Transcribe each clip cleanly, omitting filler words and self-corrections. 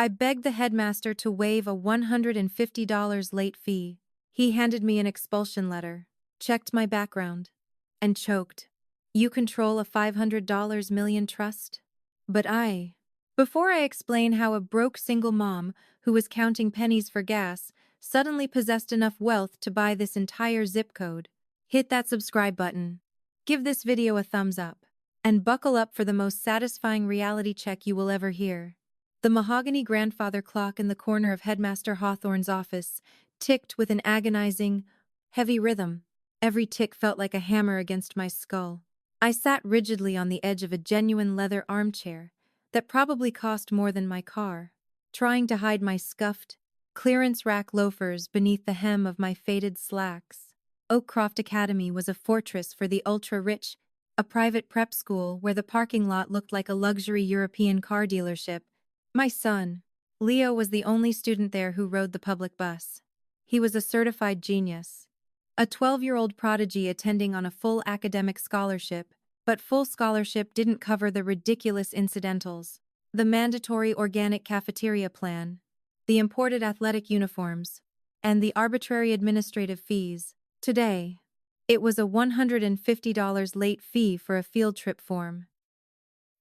I begged the headmaster to waive a $150 late fee. He handed me an expulsion letter, checked my background, and choked. You control a $500 million trust? But before I explain how a broke single mom who was counting pennies for gas suddenly possessed enough wealth to buy this entire zip code, hit that subscribe button, give this video a thumbs up, and buckle up for the most satisfying reality check you will ever hear. The mahogany grandfather clock in the corner of Headmaster Hawthorne's office ticked with an agonizing, heavy rhythm. Every tick felt like a hammer against my skull. I sat rigidly on the edge of a genuine leather armchair that probably cost more than my car, trying to hide my scuffed, clearance rack loafers beneath the hem of my faded slacks. Oakcroft Academy was a fortress for the ultra-rich, a private prep school where the parking lot looked like a luxury European car dealership. My son, Leo, was the only student there who rode the public bus. He was a certified genius, a 12-year-old prodigy attending on a full academic scholarship, but full scholarship didn't cover the ridiculous incidentals, the mandatory organic cafeteria plan, the imported athletic uniforms, and the arbitrary administrative fees. Today, it was a $150 late fee for a field trip form.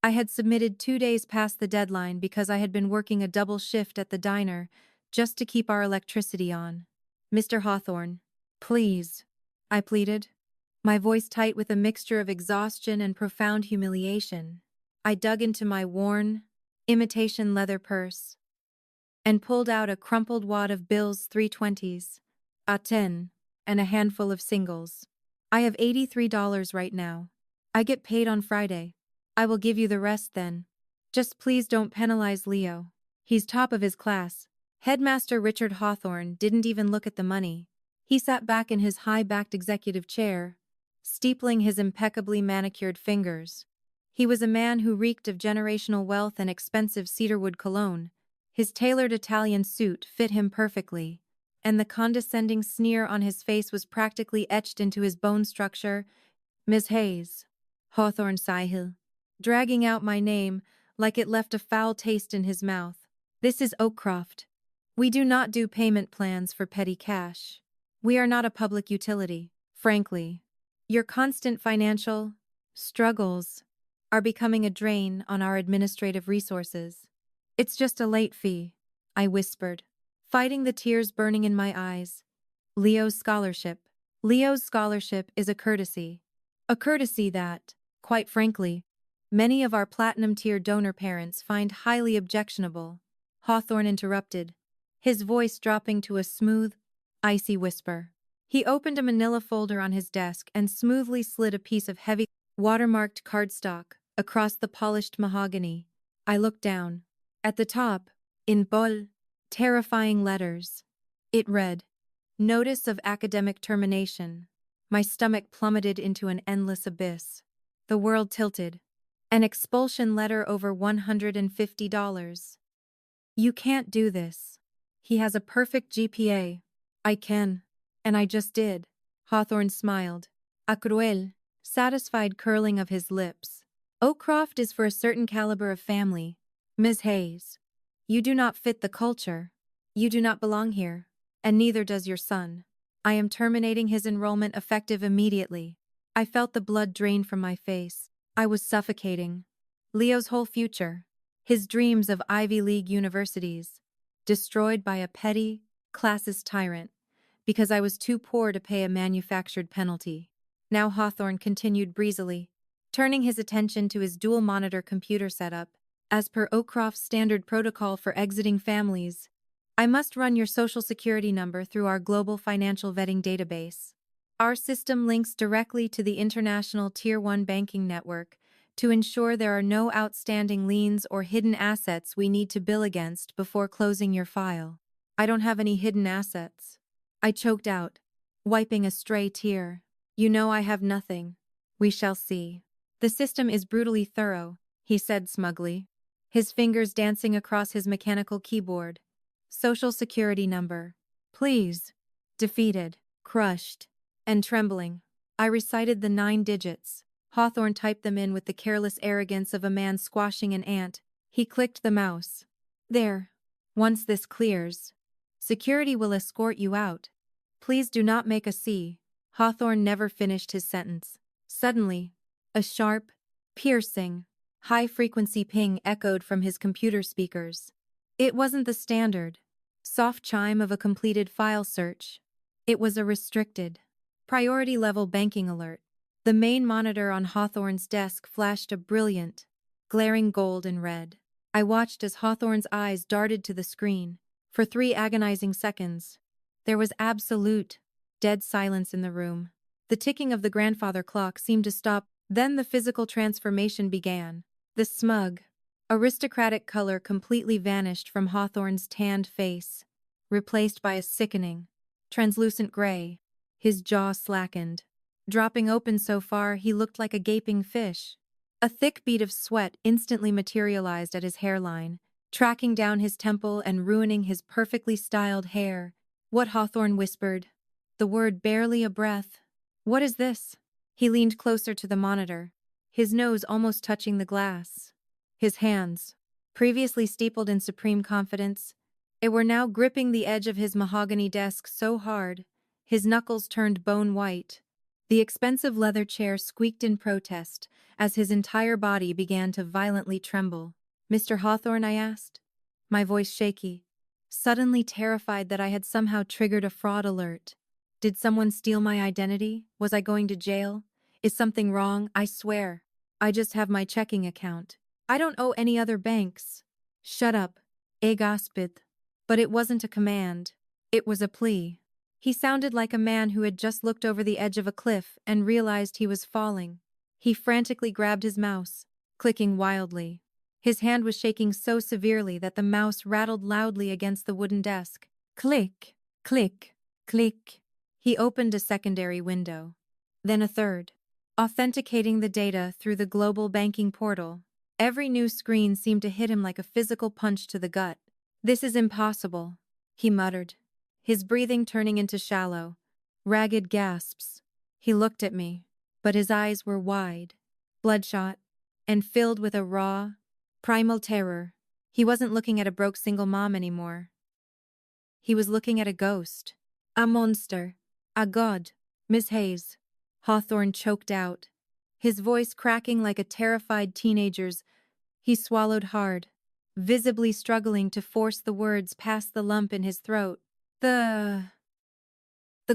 I had submitted 2 days past the deadline because I had been working a double shift at the diner just to keep our electricity on. Mr. Hawthorne, please, I pleaded, my voice tight with a mixture of exhaustion and profound humiliation. I dug into my worn, imitation leather purse and pulled out a crumpled wad of bills, 320s, a 10, and a handful of singles. I have $83 right now. I get paid on Friday. I will give you the rest then. Just please don't penalize Leo. He's top of his class. Headmaster Richard Hawthorne didn't even look at the money. He sat back in his high-backed executive chair, steepling his impeccably manicured fingers. He was a man who reeked of generational wealth and expensive cedarwood cologne. His tailored Italian suit fit him perfectly, and the condescending sneer on his face was practically etched into his bone structure. Miss Hayes, Hawthorne Sahil, dragging out my name like it left a foul taste in his mouth. This is Oakcroft. We do not do payment plans for petty cash. We are not a public utility. Frankly, your constant financial struggles are becoming a drain on our administrative resources. It's just a late fee, I whispered, fighting the tears burning in my eyes. Leo's scholarship. Leo's scholarship is a courtesy that, quite frankly, many of our platinum-tier donor parents find highly objectionable. Hawthorne interrupted, his voice dropping to a smooth, icy whisper. He opened a manila folder on his desk and smoothly slid a piece of heavy, watermarked cardstock across the polished mahogany. I looked down. At the top, in bold, terrifying letters, it read, Notice of academic termination. My stomach plummeted into an endless abyss. The world tilted. An expulsion letter over $150. You can't do this. He has a perfect GPA. I can. And I just did. Hawthorne smiled. A cruel, satisfied curling of his lips. Oakcroft is for a certain caliber of family. Ms. Hayes, you do not fit the culture. You do not belong here. And neither does your son. I am terminating his enrollment effective immediately. I felt the blood drain from my face. I was suffocating. Leo's whole future, his dreams of Ivy League universities, destroyed by a petty, classist tyrant, because I was too poor to pay a manufactured penalty. Now Hawthorne continued breezily, turning his attention to his dual-monitor computer setup. As per Oakcroft's standard protocol for exiting families, I must run your social security number through our global financial vetting database. Our system links directly to the international Tier 1 banking network to ensure there are no outstanding liens or hidden assets we need to bill against before closing your file. I don't have any hidden assets. I choked out, wiping a stray tear. You know I have nothing. We shall see. The system is brutally thorough, he said smugly, his fingers dancing across his mechanical keyboard. Social security number. Please. Defeated, crushed, and trembling, I recited the 9 digits. Hawthorne typed them in with the careless arrogance of a man squashing an ant. He clicked the mouse. There. Once this clears, security will escort you out. Please do not make a C. Hawthorne never finished his sentence. Suddenly, a sharp, piercing, high-frequency ping echoed from his computer speakers. It wasn't the standard, soft chime of a completed file search. It was a restricted, priority-level banking alert. The main monitor on Hawthorne's desk flashed a brilliant, glaring gold and red. I watched as Hawthorne's eyes darted to the screen. For 3 agonizing seconds, there was absolute, dead silence in the room. The ticking of the grandfather clock seemed to stop. Then the physical transformation began. The smug, aristocratic color completely vanished from Hawthorne's tanned face, replaced by a sickening, translucent gray. His jaw slackened. Dropping open so far, he looked like a gaping fish. A thick bead of sweat instantly materialized at his hairline, tracking down his temple and ruining his perfectly styled hair. What? Hawthorne whispered. The word barely a breath. What is this? He leaned closer to the monitor, his nose almost touching the glass. His hands, previously steepled in supreme confidence, were now gripping the edge of his mahogany desk so hard, his knuckles turned bone white. The expensive leather chair squeaked in protest as his entire body began to violently tremble. "Mr. Hawthorne?" I asked, my voice shaky, suddenly terrified that I had somehow triggered a fraud alert. Did someone steal my identity? Was I going to jail? Is something wrong? I swear, I just have my checking account. I don't owe any other banks. Shut up, gasped. But it wasn't a command. It was a plea. He sounded like a man who had just looked over the edge of a cliff and realized he was falling. He frantically grabbed his mouse, clicking wildly. His hand was shaking so severely that the mouse rattled loudly against the wooden desk. Click, click, click. He opened a secondary window, then a third, authenticating the data through the global banking portal. Every new screen seemed to hit him like a physical punch to the gut. "This is impossible," he muttered, his breathing turning into shallow, ragged gasps. He looked at me, but his eyes were wide, bloodshot, and filled with a raw, primal terror. He wasn't looking at a broke single mom anymore. He was looking at a ghost. A monster. A god. "Miss Hayes," Hawthorne choked out, his voice cracking like a terrified teenager's. He swallowed hard, visibly struggling to force the words past the lump in his throat. The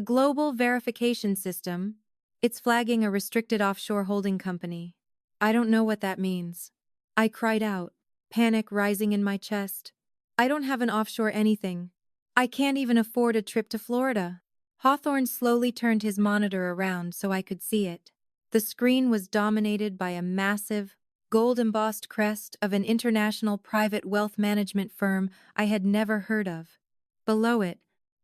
global verification system, it's flagging a restricted offshore holding company. I don't know what that means. I cried out, panic rising in my chest. I don't have an offshore anything. I can't even afford a trip to Florida. Hawthorne slowly turned his monitor around so I could see it. The screen was dominated by a massive, gold-embossed crest of an international private wealth management firm I had never heard of. Below it,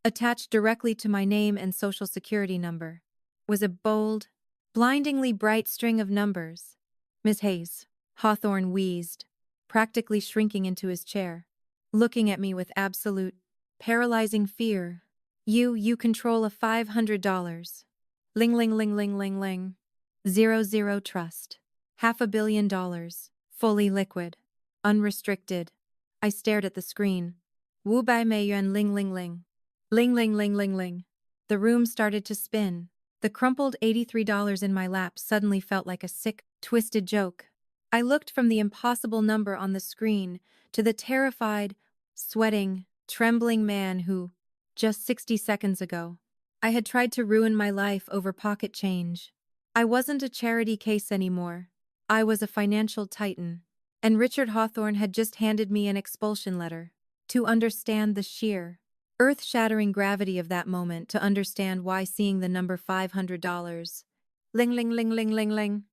attached directly to my name and social security number, was a bold, blindingly bright string of numbers. "Miss Hayes," Hawthorne wheezed, practically shrinking into his chair, looking at me with absolute, paralyzing fear. You control a $500. Ling ling ling ling ling ling. 00 trust. $500 million. Fully liquid. Unrestricted. I stared at the screen. Wu bai mei yuan ling ling ling. Ling ling ling ling ling. The room started to spin. The crumpled $83 in my lap suddenly felt like a sick, twisted joke. I looked from the impossible number on the screen to the terrified, sweating, trembling man who, just 60 seconds ago, I had tried to ruin my life over pocket change. I wasn't a charity case anymore. I was a financial titan. And Richard Hawthorne had just handed me an expulsion letter. To understand the sheer, earth-shattering gravity of that moment, to understand why seeing the number $500, ling ling ling ling ling ling,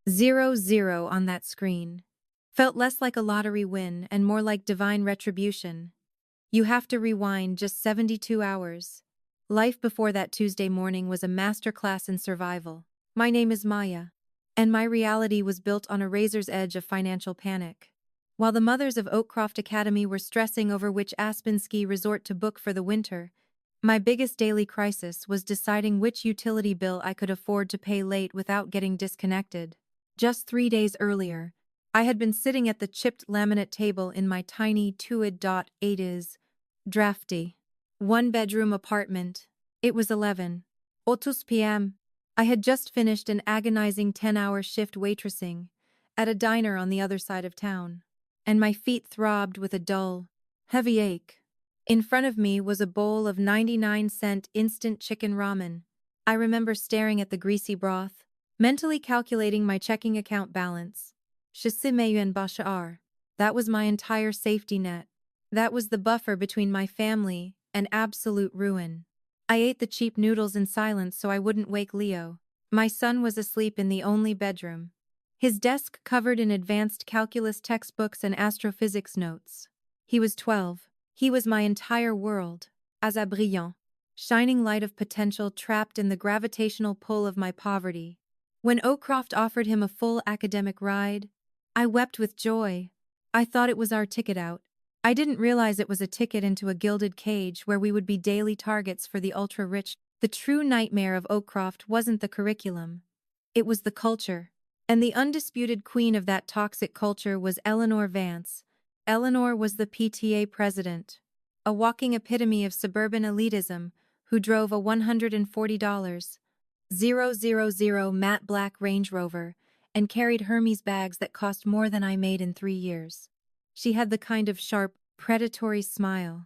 00 on that screen, felt less like a lottery win and more like divine retribution. You have to rewind just 72 hours. Life before that Tuesday morning was a masterclass in survival. My name is Maya, and my reality was built on a razor's edge of financial panic. While the mothers of Oakcroft Academy were stressing over which Aspen ski resort to book for the winter, my biggest daily crisis was deciding which utility bill I could afford to pay late without getting disconnected. Just 3 days earlier, I had been sitting at the chipped laminate table in my tiny 2.8 Drafty. One-bedroom apartment. It was 11:00 p.m. I had just finished an agonizing 10-hour shift waitressing at a diner on the other side of town, and my feet throbbed with a dull, heavy ache. In front of me was a bowl of 99-cent instant chicken ramen. I remember staring at the greasy broth, mentally calculating my checking account balance. Shisimeyu Bashar. That was my entire safety net. That was the buffer between my family and absolute ruin. I ate the cheap noodles in silence so I wouldn't wake Leo. My son was asleep in the only bedroom, his desk covered in advanced calculus textbooks and astrophysics notes. He was 12. He was my entire world, as a brilliant, shining light of potential trapped in the gravitational pull of my poverty. When Oakcroft offered him a full academic ride, I wept with joy. I thought it was our ticket out. I didn't realize it was a ticket into a gilded cage where we would be daily targets for the ultra-rich. The true nightmare of Oakcroft wasn't the curriculum. It was the culture. And the undisputed queen of that toxic culture was Eleanor Vance. Eleanor was the PTA president, a walking epitome of suburban elitism, who drove a $140,000 matte black Range Rover and carried Hermes bags that cost more than I made in 3 years. She had the kind of sharp, predatory smile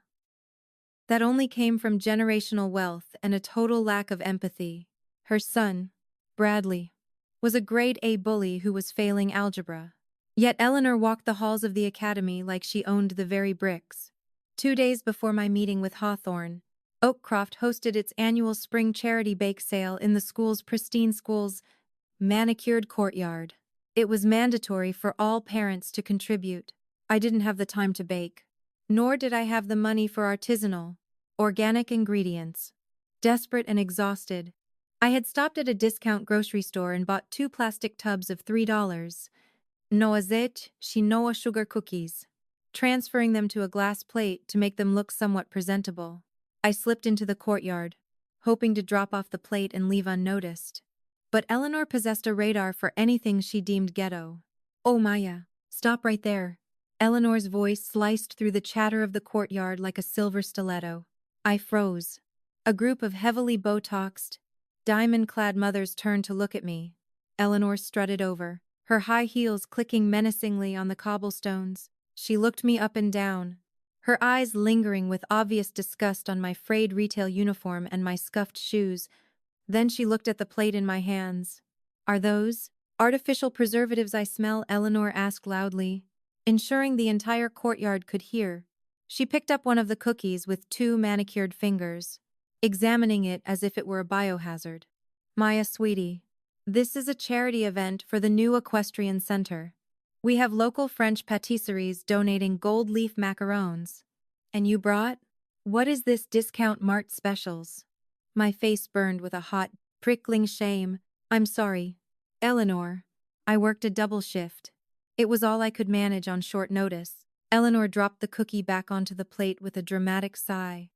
that only came from generational wealth and a total lack of empathy. Her son, Bradley, was a grade A bully who was failing algebra. Yet Eleanor walked the halls of the academy like she owned the very bricks. 2 days before my meeting with Hawthorne, Oakcroft hosted its annual spring charity bake sale in the school's manicured courtyard. It was mandatory for all parents to contribute. I didn't have the time to bake, nor did I have the money for artisanal, organic ingredients. Desperate and exhausted, I had stopped at a discount grocery store and bought 2 plastic tubs of $3 noisette chinois sugar cookies, transferring them to a glass plate to make them look somewhat presentable. I slipped into the courtyard, hoping to drop off the plate and leave unnoticed. But Eleanor possessed a radar for anything she deemed ghetto. "Oh, Maya, stop right there." Eleanor's voice sliced through the chatter of the courtyard like a silver stiletto. I froze. A group of heavily Botoxed, diamond-clad mothers turned to look at me. Eleanor strutted over, her high heels clicking menacingly on the cobblestones. She looked me up and down, her eyes lingering with obvious disgust on my frayed retail uniform and my scuffed shoes. Then she looked at the plate in my hands. "Are those artificial preservatives I smell?" Eleanor asked loudly, ensuring the entire courtyard could hear. She picked up one of the cookies with 2 manicured fingers, examining it as if it were a biohazard. "Maya, sweetie, this is a charity event for the new equestrian center. We have local French patisseries donating gold leaf macarons. And you brought? What is this discount mart specials?" My face burned with a hot, prickling shame. "I'm sorry, Eleanor. I worked a double shift. It was all I could manage on short notice." Eleanor dropped the cookie back onto the plate with a dramatic sigh.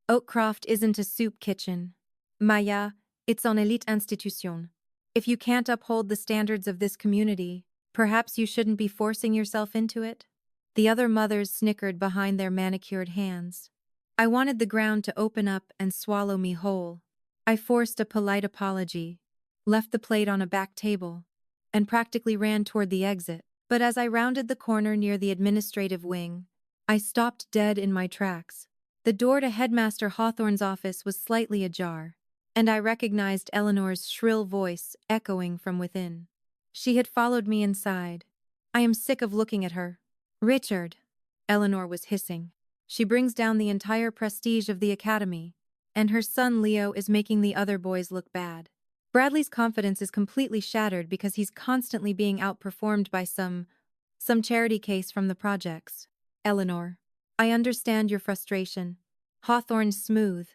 "Oakcroft isn't a soup kitchen. Maya, it's an elite institution. If you can't uphold the standards of this community, perhaps you shouldn't be forcing yourself into it." The other mothers snickered behind their manicured hands. I wanted the ground to open up and swallow me whole. I forced a polite apology, left the plate on a back table, and practically ran toward the exit. But as I rounded the corner near the administrative wing, I stopped dead in my tracks. The door to Headmaster Hawthorne's office was slightly ajar, and I recognized Eleanor's shrill voice echoing from within. She had followed me inside. "I am sick of looking at her." "Richard," Eleanor was hissing. "She brings down the entire prestige of the academy, and her son Leo is making the other boys look bad. Bradley's confidence is completely shattered because he's constantly being outperformed by some charity case from the projects." "Eleanor, I understand your frustration," Hawthorne's smooth,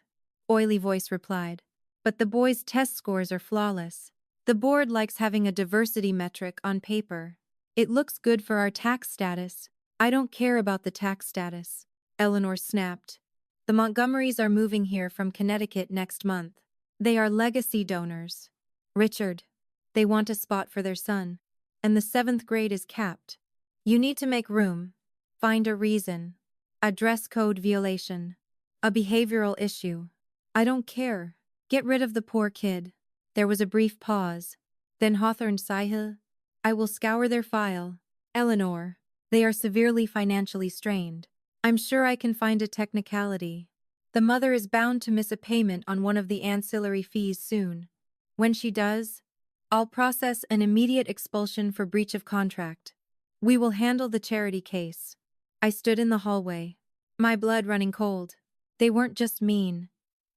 oily voice replied. "But the boys' test scores are flawless. The board likes having a diversity metric on paper. It looks good for our tax status." "I don't care about the tax status," Eleanor snapped. "The Montgomerys are moving here from Connecticut next month. They are legacy donors. Richard, they want a spot for their son, and the 7th grade is capped. You need to make room. Find a reason. A dress code violation." A behavioral issue. I don't care. Get rid of the poor kid. There was a brief pause. Then Hawthorne sighed. I will scour their file. Eleanor. They are severely financially strained. I'm sure I can find a technicality. The mother is bound to miss a payment on one of the ancillary fees soon. When she does, I'll process an immediate expulsion for breach of contract. We will handle the charity case. I stood in the hallway, my blood running cold. They weren't just mean.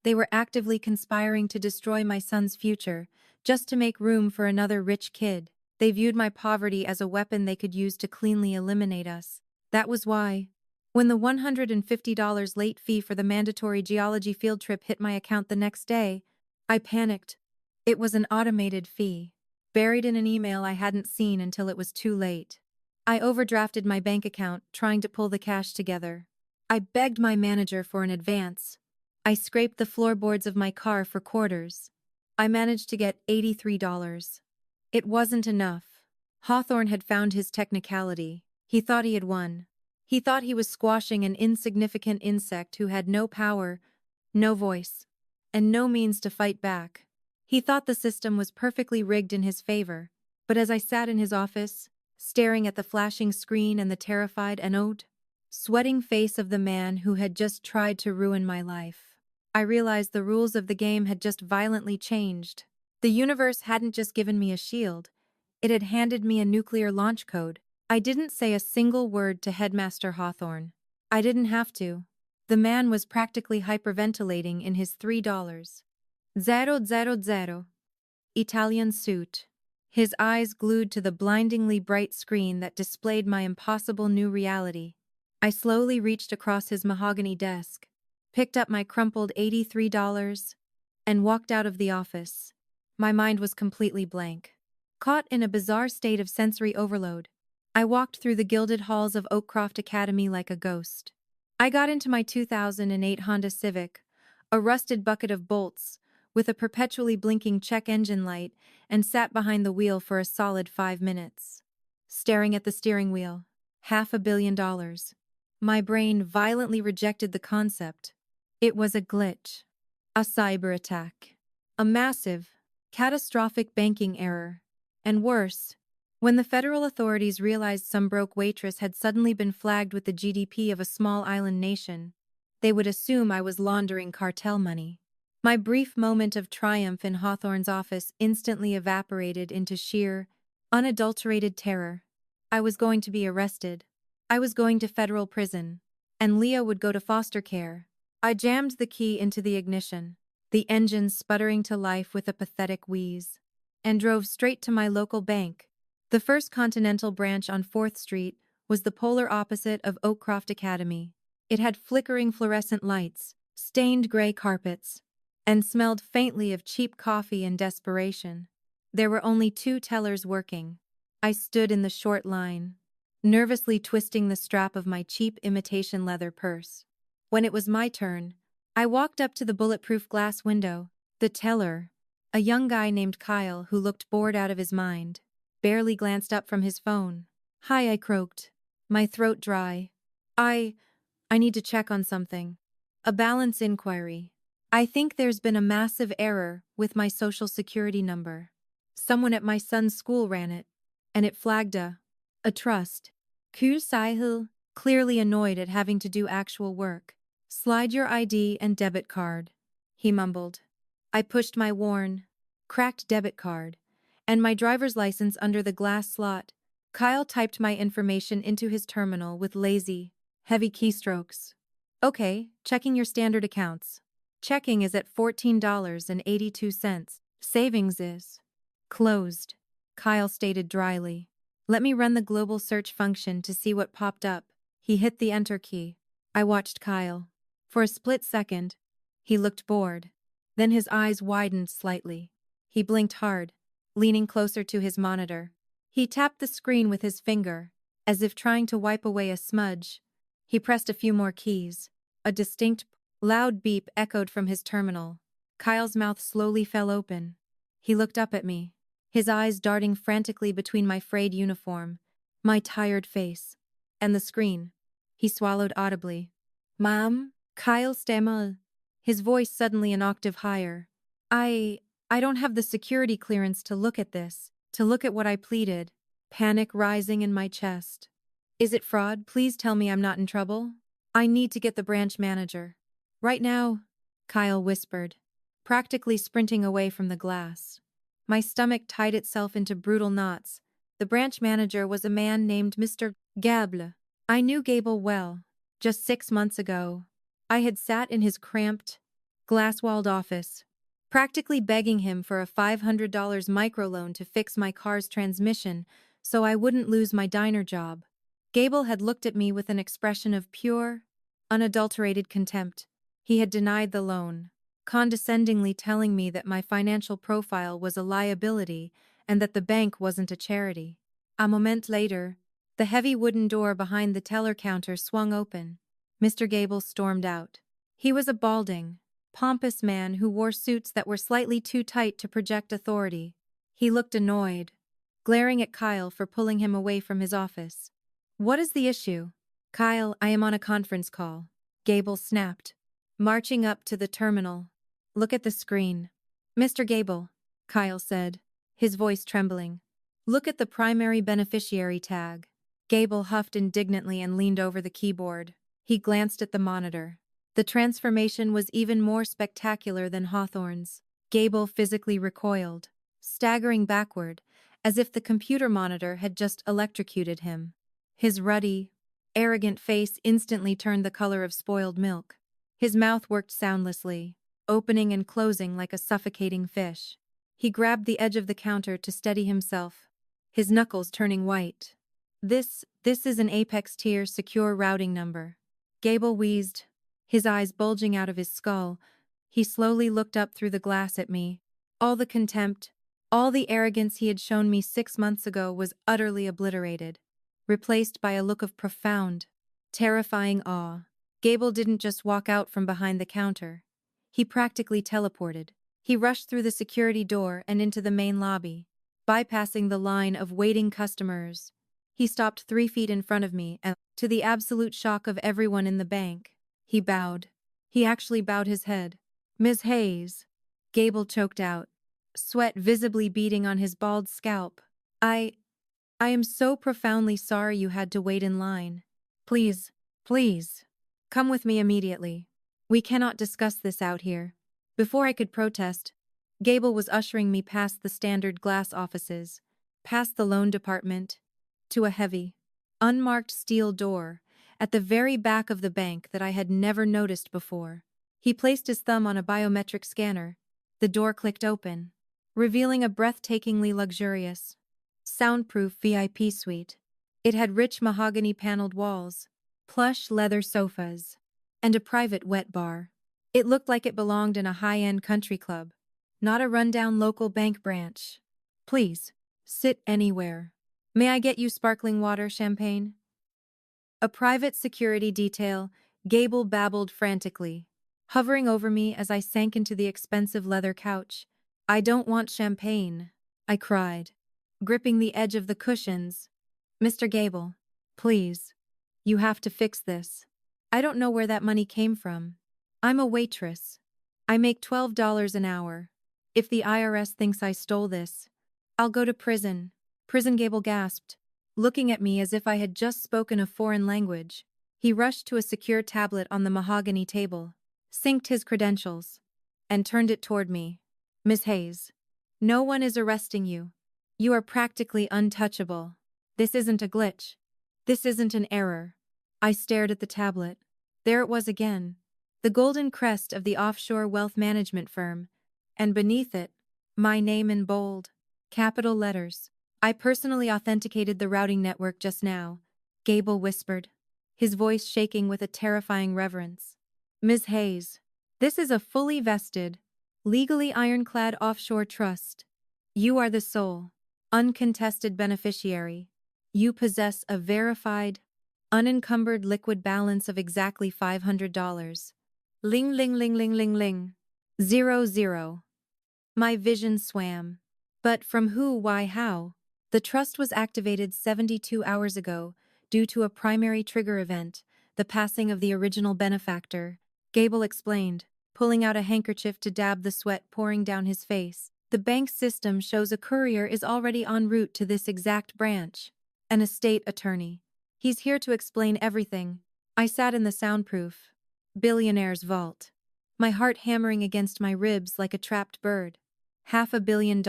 They were actively conspiring to destroy my son's future, just to make room for another rich kid. They viewed my poverty as a weapon they could use to cleanly eliminate us. That was why, when the $150 late fee for the mandatory geology field trip hit my account the next day, I panicked. It was an automated fee, buried in an email I hadn't seen until it was too late. I overdrafted my bank account, trying to pull the cash together. I begged my manager for an advance. I scraped the floorboards of my car for quarters. I managed to get $83. It wasn't enough. Hawthorne had found his technicality. He thought he had won. He thought he was squashing an insignificant insect who had no power, no voice, and no means to fight back. He thought the system was perfectly rigged in his favor. But as I sat in his office, staring at the flashing screen and the terrified and sweating face of the man who had just tried to ruin my life, I realized the rules of the game had just violently changed. The universe hadn't just given me a shield, it had handed me a nuclear launch code. I didn't say a single word to Headmaster Hawthorne. I didn't have to. The man was practically hyperventilating in his $3,000 Italian suit, his eyes glued to the blindingly bright screen that displayed my impossible new reality. I slowly reached across his mahogany desk, picked up my crumpled $83, and walked out of the office. My mind was completely blank. Caught in a bizarre state of sensory overload, I walked through the gilded halls of Oakcroft Academy like a ghost. I got into my 2008 Honda Civic, a rusted bucket of bolts, with a perpetually blinking check engine light, and sat behind the wheel for a solid 5 minutes. Staring at the steering wheel, $500 million. My brain violently rejected the concept. It was a glitch. A cyber attack. A massive, catastrophic banking error. And worse, when the federal authorities realized some broke waitress had suddenly been flagged with the GDP of a small island nation, they would assume I was laundering cartel money. My brief moment of triumph in Hawthorne's office instantly evaporated into sheer, unadulterated terror. I was going to be arrested. I was going to federal prison. And Leah would go to foster care. I jammed the key into the ignition, the engine sputtering to life with a pathetic wheeze, and drove straight to my local bank. The First Continental branch on 4th Street was the polar opposite of Oakcroft Academy. It had flickering fluorescent lights, stained gray carpets, and smelled faintly of cheap coffee and desperation. There were only 2 tellers working. I stood in the short line, nervously twisting the strap of my cheap imitation leather purse. When it was my turn, I walked up to the bulletproof glass window. The teller, a young guy named Kyle who looked bored out of his mind, barely glanced up from his phone. "Hi," I croaked, my throat dry. I need to check on something. A balance inquiry. I think there's been a massive error with my social security number. Someone at my son's school ran it, and it flagged a trust. Ku Sai-hil, clearly annoyed at having to do actual work. "Slide your ID and debit card," he mumbled. I pushed my worn, cracked debit card and my driver's license under the glass slot. Kyle typed my information into his terminal with lazy, heavy keystrokes. "Okay, checking your standard accounts. Checking is at $14.82. Savings is closed," Kyle stated dryly. "Let me run the global search function to see what popped up." He hit the enter key. I watched Kyle. For a split second, he looked bored. Then his eyes widened slightly. He blinked hard, leaning closer to his monitor. He tapped the screen with his finger, as if trying to wipe away a smudge. He pressed a few more keys. A distinct, loud beep echoed from his terminal. Kyle's mouth slowly fell open. He looked up at me, his eyes darting frantically between my frayed uniform, my tired face, and the screen. He swallowed audibly. "Mom?" Kyle stammered, his voice suddenly an octave higher. I I don't have the security clearance to look at this, to look at what I pleaded, panic rising in my chest. Is it fraud? Please tell me I'm not in trouble. I need to get the branch manager. Right now, Kyle whispered, practically sprinting away from the glass. My stomach tied itself into brutal knots. The branch manager was a man named Mr. Gable. I knew Gable well. Just 6 months ago, I had sat in his cramped, glass-walled office, practically begging him for a $500 microloan to fix my car's transmission so I wouldn't lose my diner job. Gable had looked at me with an expression of pure, unadulterated contempt. He had denied the loan, condescendingly telling me that my financial profile was a liability and that the bank wasn't a charity. A moment later, the heavy wooden door behind the teller counter swung open. Mr. Gable stormed out. He was a balding, pompous man who wore suits that were slightly too tight to project authority. He looked annoyed, glaring at Kyle for pulling him away from his office. What is the issue? Kyle, I am on a conference call. Gable snapped, marching up to the terminal. Look at the screen. Mr. Gable, Kyle said, his voice trembling. Look at the primary beneficiary tag. Gable huffed indignantly and leaned over the keyboard. He glanced at the monitor. The transformation was even more spectacular than Hawthorne's. Gable physically recoiled, staggering backward, as if the computer monitor had just electrocuted him. His ruddy, arrogant face instantly turned the color of spoiled milk. His mouth worked soundlessly, opening and closing like a suffocating fish. He grabbed the edge of the counter to steady himself, his knuckles turning white. This is an Apex tier secure routing number. Gable wheezed, his eyes bulging out of his skull. He slowly looked up through the glass at me. All the contempt, all the arrogance he had shown me 6 months ago was utterly obliterated, replaced by a look of profound, terrifying awe. Gable didn't just walk out from behind the counter. He practically teleported. He rushed through the security door and into the main lobby, bypassing the line of waiting customers. He stopped 3 feet in front of me and, to the absolute shock of everyone in the bank, he bowed. He actually bowed his head. Ms. Hayes, Gable choked out, sweat visibly beading on his bald scalp. I am so profoundly sorry you had to wait in line. Please, come with me immediately. We cannot discuss this out here. Before I could protest, Gable was ushering me past the standard glass offices, past the loan department, to a heavy, unmarked steel door at the very back of the bank that I had never noticed before. He placed his thumb on a biometric scanner. The door clicked open, revealing a breathtakingly luxurious, soundproof VIP suite. It had rich mahogany-paneled walls, plush leather sofas, and a private wet bar. It looked like it belonged in a high-end country club, not a rundown local bank branch. Please, sit anywhere. May I get you sparkling water, champagne? A private security detail, Gable babbled frantically, hovering over me as I sank into the expensive leather couch. I don't want champagne, I cried, gripping the edge of the cushions. Mr. Gable, please. You have to fix this. I don't know where that money came from. I'm a waitress. I make $12 an hour. If the IRS thinks I stole this, I'll go to prison. Prison, Gable gasped, looking at me as if I had just spoken a foreign language. He rushed to a secure tablet on the mahogany table, synced his credentials, and turned it toward me. Ms. Hayes, no one is arresting you. You are practically untouchable. This isn't a glitch. This isn't an error. I stared at the tablet. There it was again, the golden crest of the offshore wealth management firm, and beneath it, my name in bold, capital letters. I personally authenticated the routing network just now, Gable whispered, his voice shaking with a terrifying reverence. Ms. Hayes, this is a fully vested, legally ironclad offshore trust. You are the sole, uncontested beneficiary. You possess a verified, unencumbered liquid balance of exactly $500. Ling ling ling ling ling ling. 00. My vision swam. But from who, why, how? The trust was activated 72 hours ago due to a primary trigger event, the passing of the original benefactor, Gable explained, pulling out a handkerchief to dab the sweat pouring down his face. The bank system shows a courier is already en route to this exact branch. An estate attorney. He's here to explain everything. I sat in the soundproof Billionaire's vault, my heart hammering against my ribs like a trapped bird. $500 million.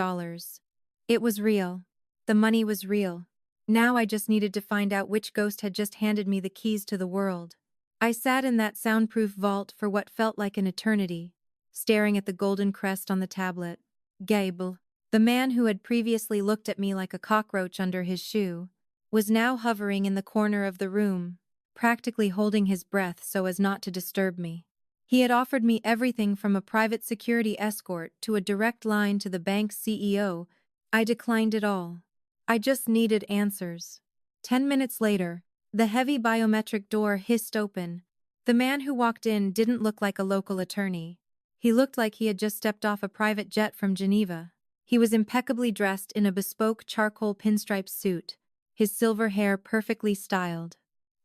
It was real. The money was real. Now I just needed to find out which ghost had just handed me the keys to the world. I sat in that soundproof vault for what felt like an eternity, staring at the golden crest on the tablet. Gable, the man who had previously looked at me like a cockroach under his shoe, was now hovering in the corner of the room, practically holding his breath so as not to disturb me. He had offered me everything from a private security escort to a direct line to the bank's CEO. I declined it all. I just needed answers. 10 minutes later, the heavy biometric door hissed open. The man who walked in didn't look like a local attorney. He looked like he had just stepped off a private jet from Geneva. He was impeccably dressed in a bespoke charcoal pinstripe suit, his silver hair perfectly styled,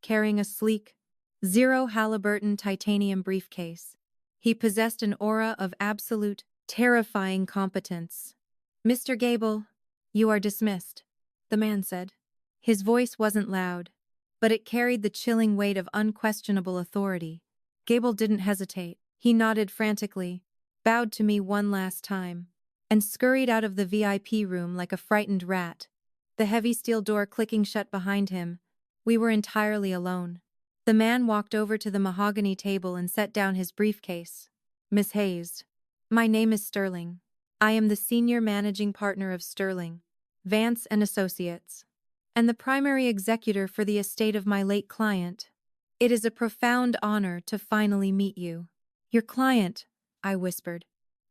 carrying a sleek, zero Halliburton titanium briefcase. He possessed an aura of absolute, terrifying competence. "Mr. Gable, you are dismissed," the man said. His voice wasn't loud, but it carried the chilling weight of unquestionable authority. Gable didn't hesitate. He nodded frantically, bowed to me one last time, and scurried out of the VIP room like a frightened rat, the heavy steel door clicking shut behind him. We were entirely alone. The man walked over to the mahogany table and set down his briefcase. "Miss Hayes, my name is Sterling. I am the senior managing partner of Sterling, Vance and Associates, and the primary executor for the estate of my late client. It is a profound honor to finally meet you." "Your client," I whispered,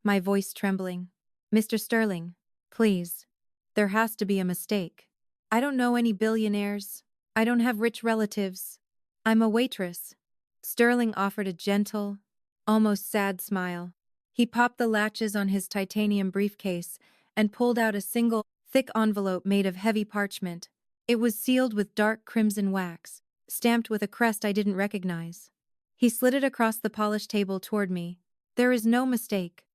my voice trembling. "Mr. Sterling, please. There has to be a mistake. I don't know any billionaires. I don't have rich relatives. I'm a waitress." Sterling offered a gentle, almost sad smile. He popped the latches on his titanium briefcase and pulled out a single, thick envelope made of heavy parchment. It was sealed with dark crimson wax, stamped with a crest I didn't recognize. He slid it across the polished table toward me. "There is no mistake,"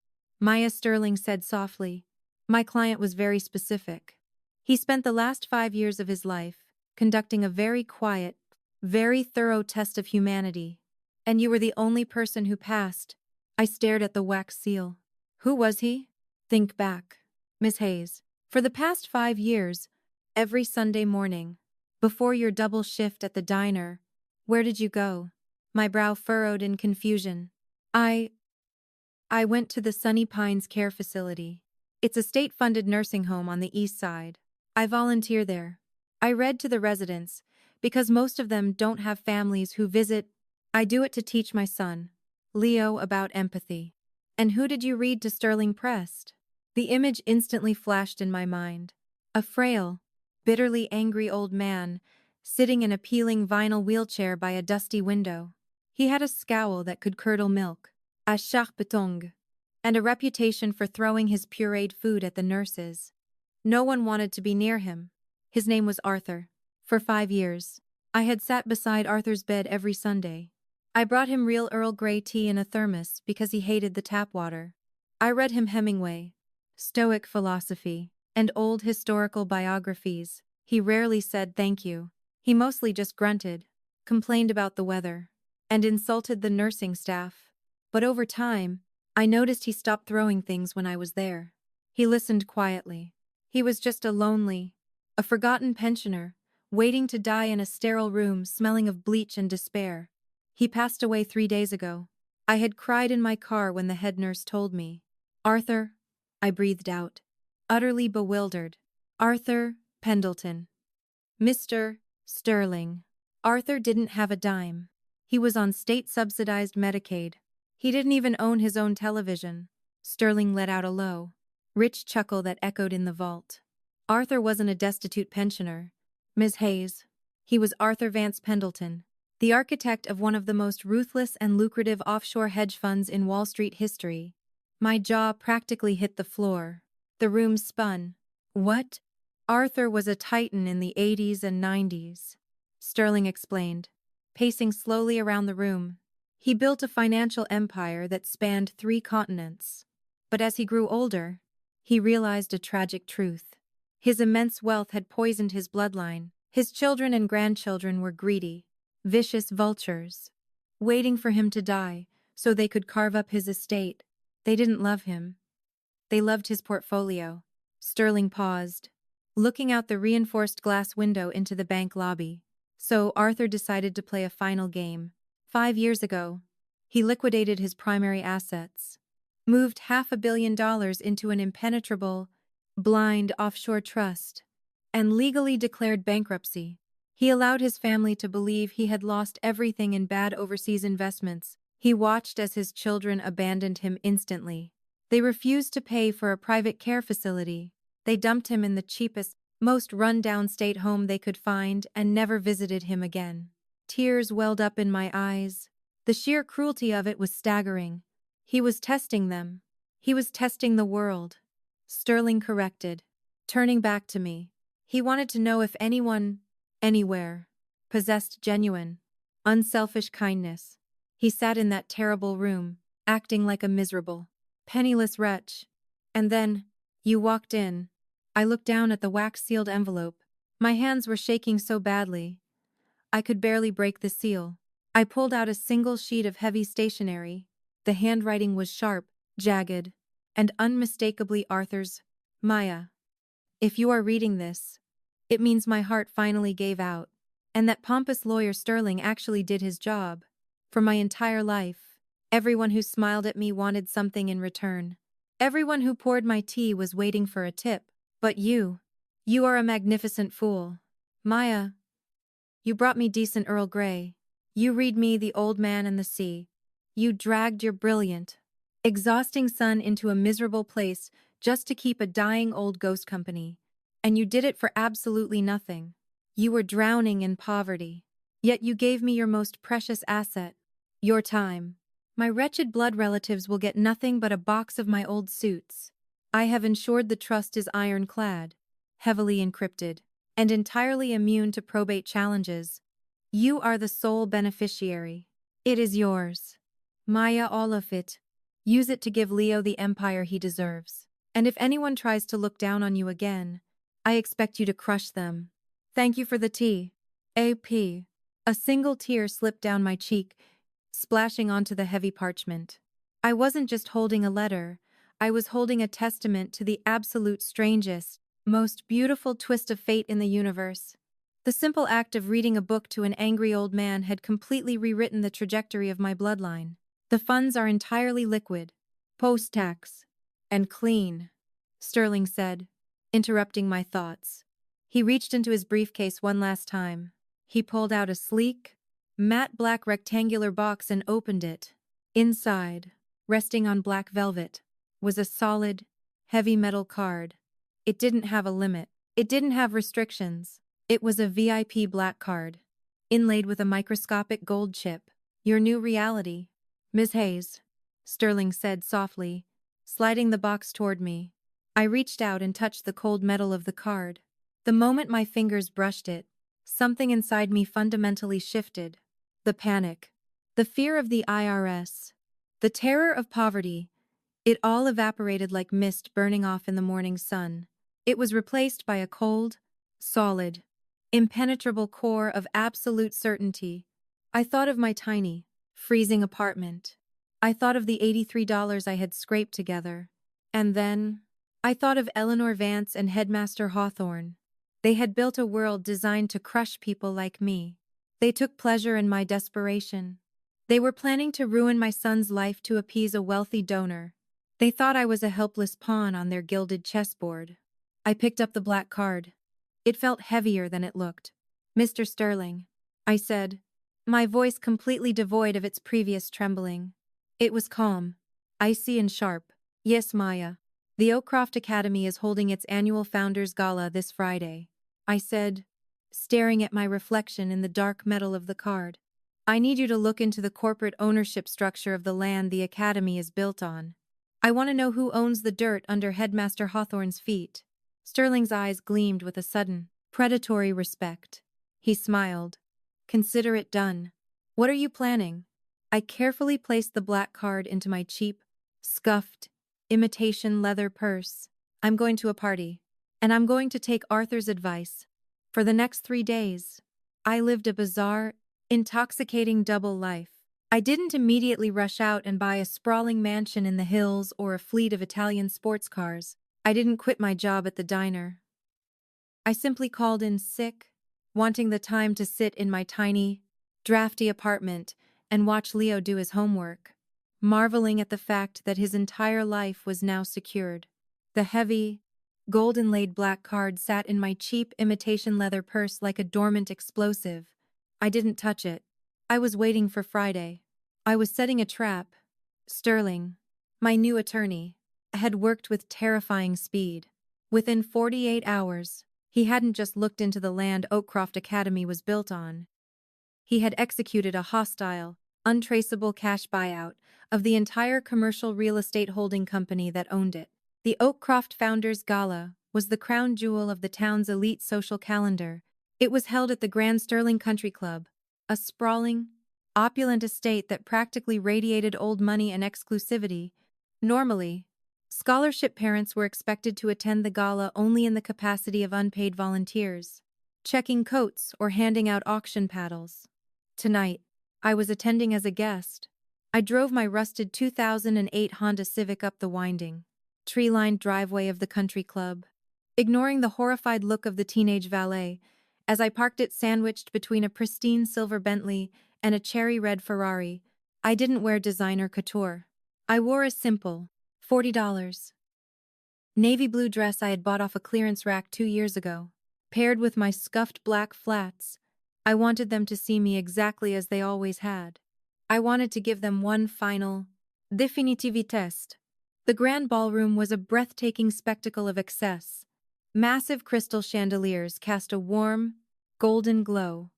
Maya Sterling said softly. "My client was very specific. He spent the last 5 years of his life conducting a very quiet, very thorough test of humanity. And you were the only person who passed." I stared at the wax seal. "Who was he?" "Think back, Miss Hayes. For the past 5 years, every Sunday morning, before your double shift at the diner, where did you go?" My brow furrowed in confusion. I went to the Sunny Pines Care Facility. It's a state-funded nursing home on the east side. I volunteer there. I read to the residents, because most of them don't have families who visit. I do it to teach my son, Leo, about empathy. "And who did you read to?" Sterling pressed. The image instantly flashed in my mind. A frail, bitterly angry old man, sitting in a peeling vinyl wheelchair by a dusty window. He had a scowl that could curdle milk, a charpetung, and a reputation for throwing his pureed food at the nurses. No one wanted to be near him. His name was Arthur. For 5 years, I had sat beside Arthur's bed every Sunday. I brought him real Earl Grey tea in a thermos because he hated the tap water. I read him Hemingway, Stoic philosophy, and old historical biographies. He rarely said thank you. He mostly just grunted, complained about the weather, and insulted the nursing staff. But over time, I noticed he stopped throwing things when I was there. He listened quietly. He was just a forgotten pensioner, waiting to die in a sterile room smelling of bleach and despair. He passed away 3 days ago. I had cried in my car when the head nurse told me. "Arthur," I breathed out, utterly bewildered. "Arthur Pendleton. Mr. Sterling." Arthur didn't have a dime. He was on state-subsidized Medicaid. He didn't even own his own television. Sterling let out a low, rich chuckle that echoed in the vault. "Arthur wasn't a destitute pensioner, Ms. Hayes. He was Arthur Vance Pendleton, the architect of one of the most ruthless and lucrative offshore hedge funds in Wall Street history." My jaw practically hit the floor. The room spun. "What?" "Arthur was a titan in the 80s and 90s, Sterling explained, pacing slowly around the room. He built a financial empire that spanned 3 continents. But as he grew older, he realized a tragic truth. His immense wealth had poisoned his bloodline. His children and grandchildren were greedy, vicious vultures, waiting for him to die so they could carve up his estate. They didn't love him. They loved his portfolio. Sterling paused, looking out the reinforced glass window into the bank lobby. So Arthur decided to play a final game. 5 years ago, he liquidated his primary assets, moved $500 million into an impenetrable, blind offshore trust, and legally declared bankruptcy. He allowed his family to believe he had lost everything in bad overseas investments. He watched as his children abandoned him instantly. They refused to pay for a private care facility. They dumped him in the cheapest, most run-down state home they could find and never visited him again. Tears welled up in my eyes. The sheer cruelty of it was staggering. He was testing them. He was testing the world. Sterling corrected, turning back to me. He wanted to know if anyone, anywhere, possessed genuine, unselfish kindness. He sat in that terrible room, acting like a miserable, penniless wretch. And then, you walked in. I looked down at the wax-sealed envelope. My hands were shaking so badly, I could barely break the seal. I pulled out a single sheet of heavy stationery. The handwriting was sharp, jagged, and unmistakably Arthur's. Maya, if you are reading this, it means my heart finally gave out, and that pompous lawyer Sterling actually did his job. For my entire life, everyone who smiled at me wanted something in return. Everyone who poured my tea was waiting for a tip. But you are a magnificent fool. Maya, you brought me decent Earl Grey. You read me The Old Man and the Sea. You dragged your brilliant, exhausting son into a miserable place just to keep a dying old ghost company. And you did it for absolutely nothing. You were drowning in poverty. Yet you gave me your most precious asset, your time. My wretched blood relatives will get nothing but a box of my old suits. I have ensured the trust is ironclad, heavily encrypted, and entirely immune to probate challenges. You are the sole beneficiary. It is yours. Maya, all of it. Use it to give Leo the empire he deserves. And if anyone tries to look down on you again, I expect you to crush them. Thank you for the tea. A.P. A single tear slipped down my cheek, splashing onto the heavy parchment. I wasn't just holding a letter, I was holding a testament to the absolute strangest, most beautiful twist of fate in the universe. The simple act of reading a book to an angry old man had completely rewritten the trajectory of my bloodline. The funds are entirely liquid, post-tax, and clean, Sterling said, interrupting my thoughts. He reached into his briefcase one last time. He pulled out a sleek, matte black rectangular box and opened it. Inside, resting on black velvet, was a solid, heavy metal card. It didn't have a limit. It didn't have restrictions. It was a VIP black card, inlaid with a microscopic gold chip. Your new reality. Ms. Hayes, Sterling said softly, sliding the box toward me. I reached out and touched the cold metal of the card. The moment my fingers brushed it, something inside me fundamentally shifted. The panic, the fear of the IRS, the terror of poverty, it all evaporated like mist burning off in the morning sun. It was replaced by a cold, solid, impenetrable core of absolute certainty. I thought of my tiny, freezing apartment. I thought of the $83 I had scraped together. And then, I thought of Eleanor Vance and Headmaster Hawthorne. They had built a world designed to crush people like me. They took pleasure in my desperation. They were planning to ruin my son's life to appease a wealthy donor. They thought I was a helpless pawn on their gilded chessboard. I picked up the black card. It felt heavier than it looked. Mr. Sterling, I said, my voice completely devoid of its previous trembling. It was calm, icy and sharp. Yes, Maya. The Oakcroft Academy is holding its annual Founders Gala this Friday, I said, staring at my reflection in the dark metal of the card. I need you to look into the corporate ownership structure of the land the Academy is built on. I want to know who owns the dirt under Headmaster Hawthorne's feet. Sterling's eyes gleamed with a sudden, predatory respect. He smiled. Consider it done. What are you planning? I carefully placed the black card into my cheap, scuffed, imitation leather purse. I'm going to a party. And I'm going to take Arthur's advice. For the next 3 days, I lived a bizarre, intoxicating double life. I didn't immediately rush out and buy a sprawling mansion in the hills or a fleet of Italian sports cars. I didn't quit my job at the diner. I simply called in sick, wanting the time to sit in my tiny, drafty apartment and watch Leo do his homework, marveling at the fact that his entire life was now secured. The heavy, gold-inlaid black card sat in my cheap imitation leather purse like a dormant explosive. I didn't touch it. I was waiting for Friday. I was setting a trap. Sterling, my new attorney, had worked with terrifying speed. Within 48 hours, he hadn't just looked into the land Oakcroft Academy was built on. He had executed a hostile, untraceable cash buyout of the entire commercial real estate holding company that owned it. The Oakcroft Founders Gala was the crown jewel of the town's elite social calendar. It was held at the Grand Sterling Country Club, a sprawling, opulent estate that practically radiated old money and exclusivity. Normally, scholarship parents were expected to attend the gala only in the capacity of unpaid volunteers, checking coats or handing out auction paddles. Tonight, I was attending as a guest. I drove my rusted 2008 Honda Civic up the winding, tree-lined driveway of the country club, ignoring the horrified look of the teenage valet as I parked it sandwiched between a pristine silver Bentley and a cherry-red Ferrari. I didn't wear designer couture. I wore a simple, $40 navy blue dress I had bought off a clearance rack 2 years ago. Paired with my scuffed black flats, I wanted them to see me exactly as they always had. I wanted to give them one final, définitive test. The grand ballroom was a breathtaking spectacle of excess. Massive crystal chandeliers cast a warm, golden glow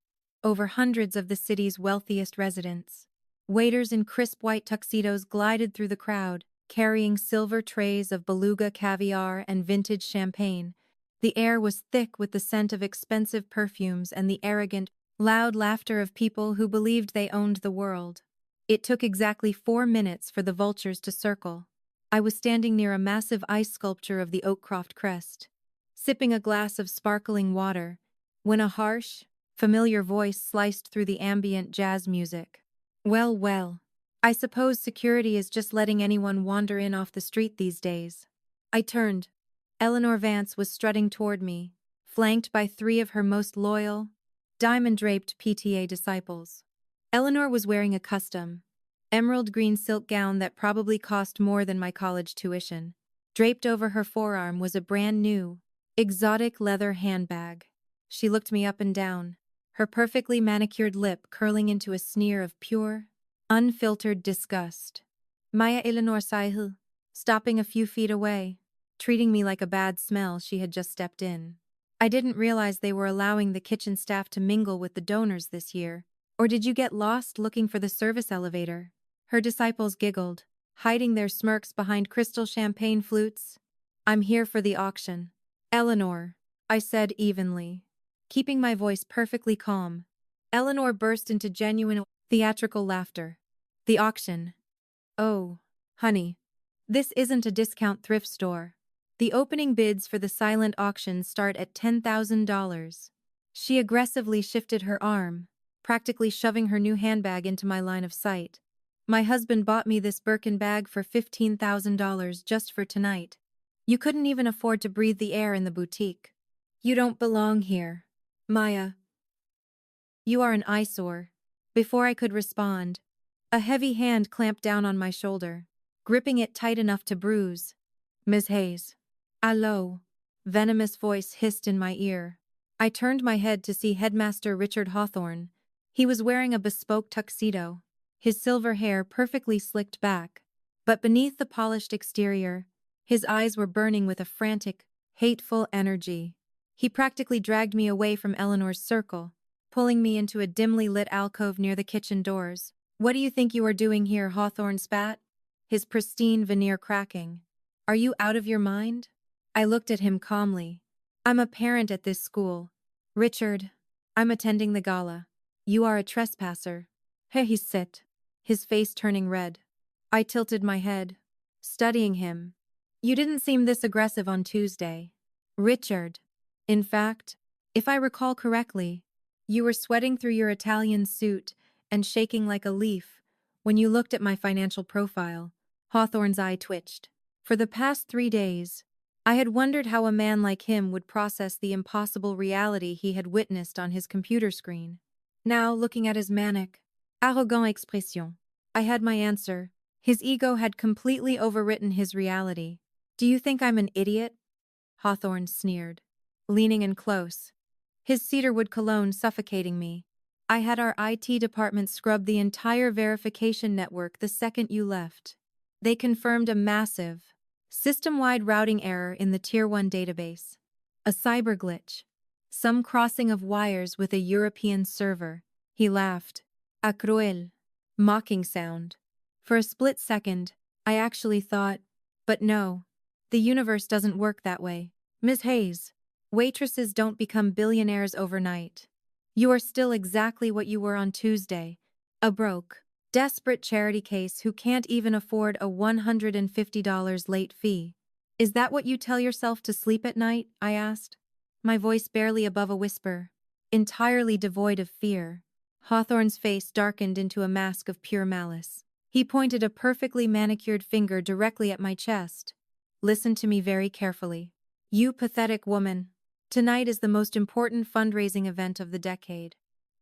over hundreds of the city's wealthiest residents. Waiters in crisp white tuxedos glided through the crowd, carrying silver trays of beluga caviar and vintage champagne. The air was thick with the scent of expensive perfumes and the arrogant, loud laughter of people who believed they owned the world. It took exactly 4 minutes for the vultures to circle. I was standing near a massive ice sculpture of the Oakcroft crest, sipping a glass of sparkling water, when a harsh, familiar voice sliced through the ambient jazz music. Well, well, I suppose security is just letting anyone wander in off the street these days. I turned. Eleanor Vance was strutting toward me, flanked by 3 of her most loyal, diamond-draped PTA disciples. Eleanor was wearing a custom, emerald green silk gown that probably cost more than my college tuition. Draped over her forearm was a brand new, exotic leather handbag. She looked me up and down, her perfectly manicured lip curling into a sneer of pure, unfiltered disgust. Maya Eleanor Saihu, stopping a few feet away, treating me like a bad smell she had just stepped in. I didn't realize they were allowing the kitchen staff to mingle with the donors this year. Or did you get lost looking for the service elevator? Her disciples giggled, hiding their smirks behind crystal champagne flutes. I'm here for the auction. Eleanor, I said evenly, keeping my voice perfectly calm. Eleanor burst into genuine, theatrical laughter. The auction. Oh, honey, this isn't a discount thrift store. The opening bids for the silent auction start at $10,000. She aggressively shifted her arm, practically shoving her new handbag into my line of sight. My husband bought me this Birkin bag for $15,000 just for tonight. You couldn't even afford to breathe the air in the boutique. You don't belong here, Maya. You are an eyesore. Before I could respond, a heavy hand clamped down on my shoulder, gripping it tight enough to bruise. Ms. Hayes. A low, venomous voice hissed in my ear. I turned my head to see Headmaster Richard Hawthorne. He was wearing a bespoke tuxedo, his silver hair perfectly slicked back, but beneath the polished exterior, his eyes were burning with a frantic, hateful energy. He practically dragged me away from Eleanor's circle, pulling me into a dimly lit alcove near the kitchen doors. What do you think you are doing here? Hawthorne spat, his pristine veneer cracking. Are you out of your mind? I looked at him calmly. I'm a parent at this school. Richard, I'm attending the gala. You are a trespasser. He sit. his face turning red. I tilted my head, studying him. You didn't seem this aggressive on Tuesday, Richard. In fact, if I recall correctly, you were sweating through your Italian suit and shaking like a leaf when you looked at my financial profile. Hawthorne's eye twitched. For the past 3 days, I had wondered how a man like him would process the impossible reality he had witnessed on his computer screen. Now, looking at his manic, arrogant expression, I had my answer. His ego had completely overwritten his reality. Do you think I'm an idiot? Hawthorne sneered, leaning in close, his cedarwood cologne suffocating me. I had our IT department scrub the entire verification network the second you left. They confirmed a massive, system-wide routing error in the Tier 1 database. A cyber glitch. Some crossing of wires with a European server. He laughed. A cruel, mocking sound. For a split second, I actually thought, but no, the universe doesn't work that way. Ms. Hayes, waitresses don't become billionaires overnight. You are still exactly what you were on Tuesday, a broke, desperate charity case who can't even afford a $150 late fee. Is that what you tell yourself to sleep at night? I asked, my voice barely above a whisper, entirely devoid of fear. Hawthorne's face darkened into a mask of pure malice. He pointed a perfectly manicured finger directly at my chest. Listen to me very carefully. You pathetic woman. Tonight is the most important fundraising event of the decade.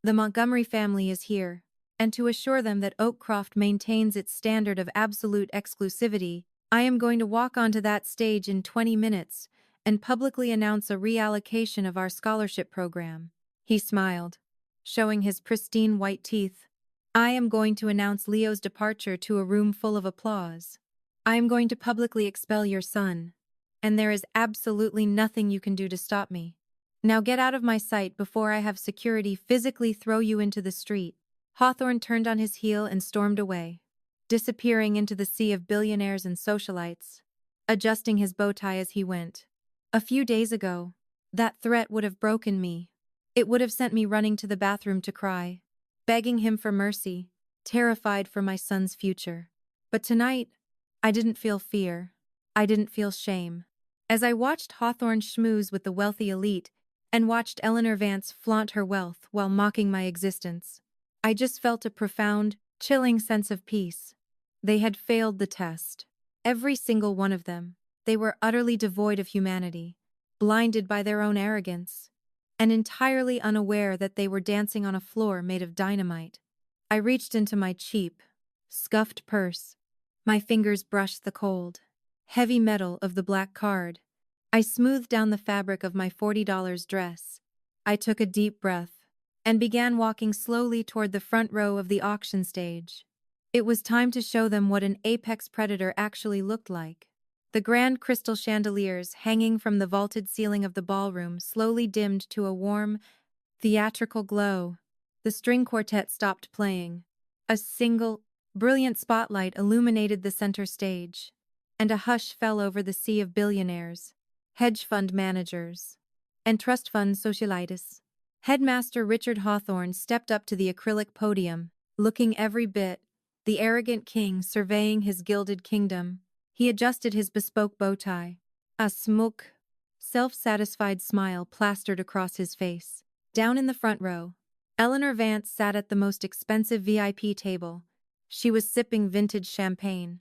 The Montgomery family is here, and to assure them that Oakcroft maintains its standard of absolute exclusivity, I am going to walk onto that stage in 20 minutes and publicly announce a reallocation of our scholarship program. He smiled, showing his pristine white teeth. I am going to announce Leo's departure to a room full of applause. I am going to publicly expel your son, and there is absolutely nothing you can do to stop me. Now get out of my sight before I have security physically throw you into the street. Hawthorne turned on his heel and stormed away, disappearing into the sea of billionaires and socialites, adjusting his bow tie as he went. A few days ago, that threat would have broken me. It would have sent me running to the bathroom to cry, begging him for mercy, terrified for my son's future. But tonight, I didn't feel fear. I didn't feel shame. As I watched Hawthorne schmooze with the wealthy elite and watched Eleanor Vance flaunt her wealth while mocking my existence, I just felt a profound, chilling sense of peace. They had failed the test. Every single one of them. They were utterly devoid of humanity, blinded by their own arrogance, and entirely unaware that they were dancing on a floor made of dynamite. I reached into my cheap, scuffed purse. My fingers brushed the cold, heavy metal of the black card. I smoothed down the fabric of my $40 dress. I took a deep breath and began walking slowly toward the front row of the auction stage. It was time to show them what an apex predator actually looked like. The grand crystal chandeliers hanging from the vaulted ceiling of the ballroom slowly dimmed to a warm, theatrical glow. The string quartet stopped playing. A single, brilliant spotlight illuminated the center stage, and a hush fell over the sea of billionaires, hedge fund managers, and trust fund socialites. Headmaster Richard Hawthorne stepped up to the acrylic podium, looking every bit the arrogant king surveying his gilded kingdom. He adjusted his bespoke bow tie. A smug, self-satisfied smile plastered across his face. Down in the front row, Eleanor Vance sat at the most expensive VIP table. She was sipping vintage champagne.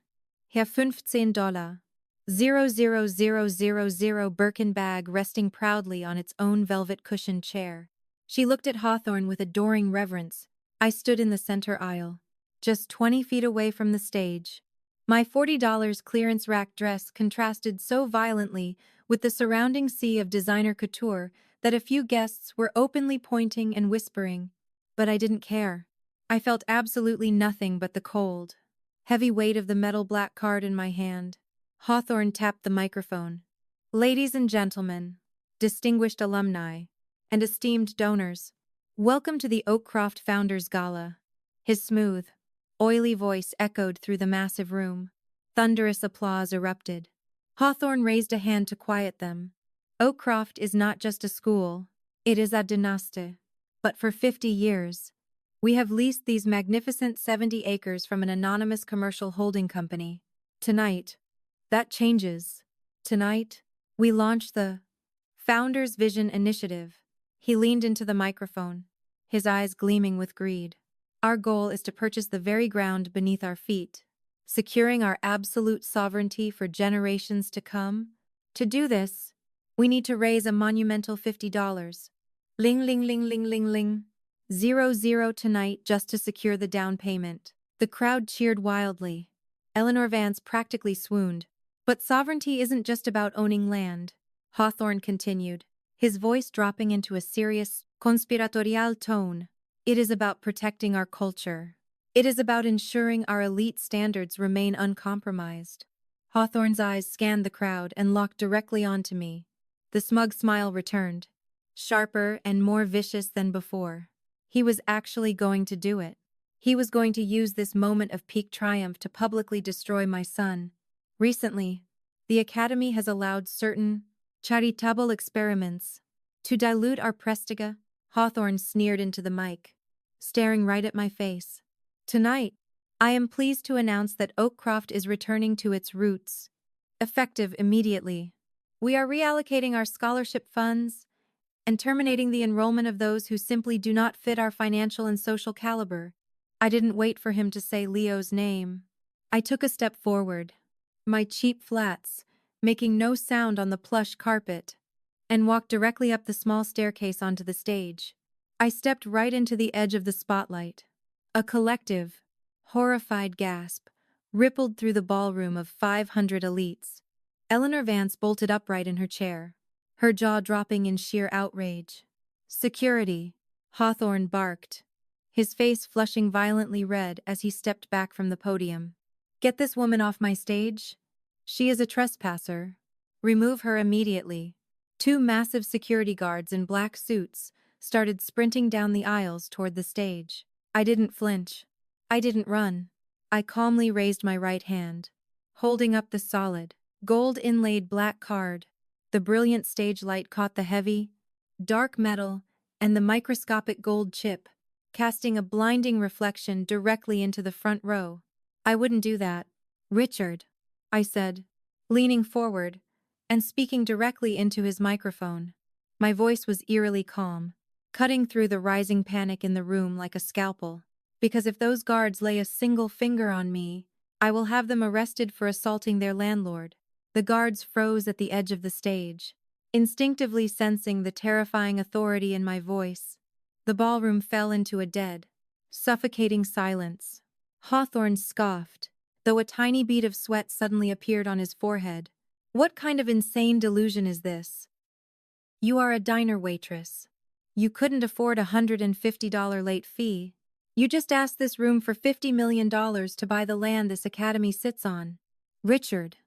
Herr $15. 00000 Birkin bag resting proudly on its own velvet-cushioned chair. She looked at Hawthorne with adoring reverence. I stood in the center aisle, just 20 feet away from the stage. My $40 clearance rack dress contrasted so violently with the surrounding sea of designer couture that a few guests were openly pointing and whispering. But I didn't care. I felt absolutely nothing but the cold, heavy weight of the metal black card in my hand. Hawthorne tapped the microphone. Ladies and gentlemen, distinguished alumni, and esteemed donors, welcome to the Oakcroft Founders Gala. His smooth, oily voice echoed through the massive room. Thunderous applause erupted. Hawthorne raised a hand to quiet them. Oakcroft is not just a school, it is a dynasty. But for 50 years, We have leased these magnificent 70 acres from an anonymous commercial holding company. Tonight, that changes. Tonight, we launch the Founders Vision Initiative. He leaned into the microphone, his eyes gleaming with greed. Our goal is to purchase the very ground beneath our feet, securing our absolute sovereignty for generations to come. To do this, we need to raise a monumental $50. Ling ling ling ling ling ling. 00 tonight just to secure the down payment. The crowd cheered wildly. Eleanor Vance practically swooned. But sovereignty isn't just about owning land, Hawthorne continued, his voice dropping into a serious, conspiratorial tone. It is about protecting our culture. It is about ensuring our elite standards remain uncompromised. Hawthorne's eyes scanned the crowd and locked directly onto me. The smug smile returned, sharper and more vicious than before. He was actually going to do it. He was going to use this moment of peak triumph to publicly destroy my son. Recently, the Academy has allowed certain charitable experiments to dilute our prestige. Hawthorne sneered into the mic, staring right at my face. Tonight, I am pleased to announce that Oakcroft is returning to its roots, effective immediately. We are reallocating our scholarship funds and terminating the enrollment of those who simply do not fit our financial and social caliber. I didn't wait for him to say Leo's name. I took a step forward, my cheap flats making no sound on the plush carpet, and walked directly up the small staircase onto the stage. I stepped right into the edge of the spotlight. A collective, horrified gasp rippled through the ballroom of 500 elites. Eleanor Vance bolted upright in her chair, her jaw dropping in sheer outrage. Security, Hawthorne barked, his face flushing violently red as he stepped back from the podium. Get this woman off my stage? She is a trespasser. Remove her immediately. Two massive security guards in black suits started sprinting down the aisles toward the stage. I didn't flinch. I didn't run. I calmly raised my right hand, holding up the solid, gold-inlaid black card. The brilliant stage light caught the heavy, dark metal and the microscopic gold chip, casting a blinding reflection directly into the front row. I wouldn't do that. Richard, I said, leaning forward and speaking directly into his microphone. My voice was eerily calm, cutting through the rising panic in the room like a scalpel. Because if those guards lay a single finger on me, I will have them arrested for assaulting their landlord. The guards froze at the edge of the stage, instinctively sensing the terrifying authority in my voice. The ballroom fell into a dead, suffocating silence. Hawthorne scoffed, though a tiny bead of sweat suddenly appeared on his forehead. What kind of insane delusion is this? You are a diner waitress. You couldn't afford a $150 late fee. You just asked this room for $50 million to buy the land this academy sits on. Richard,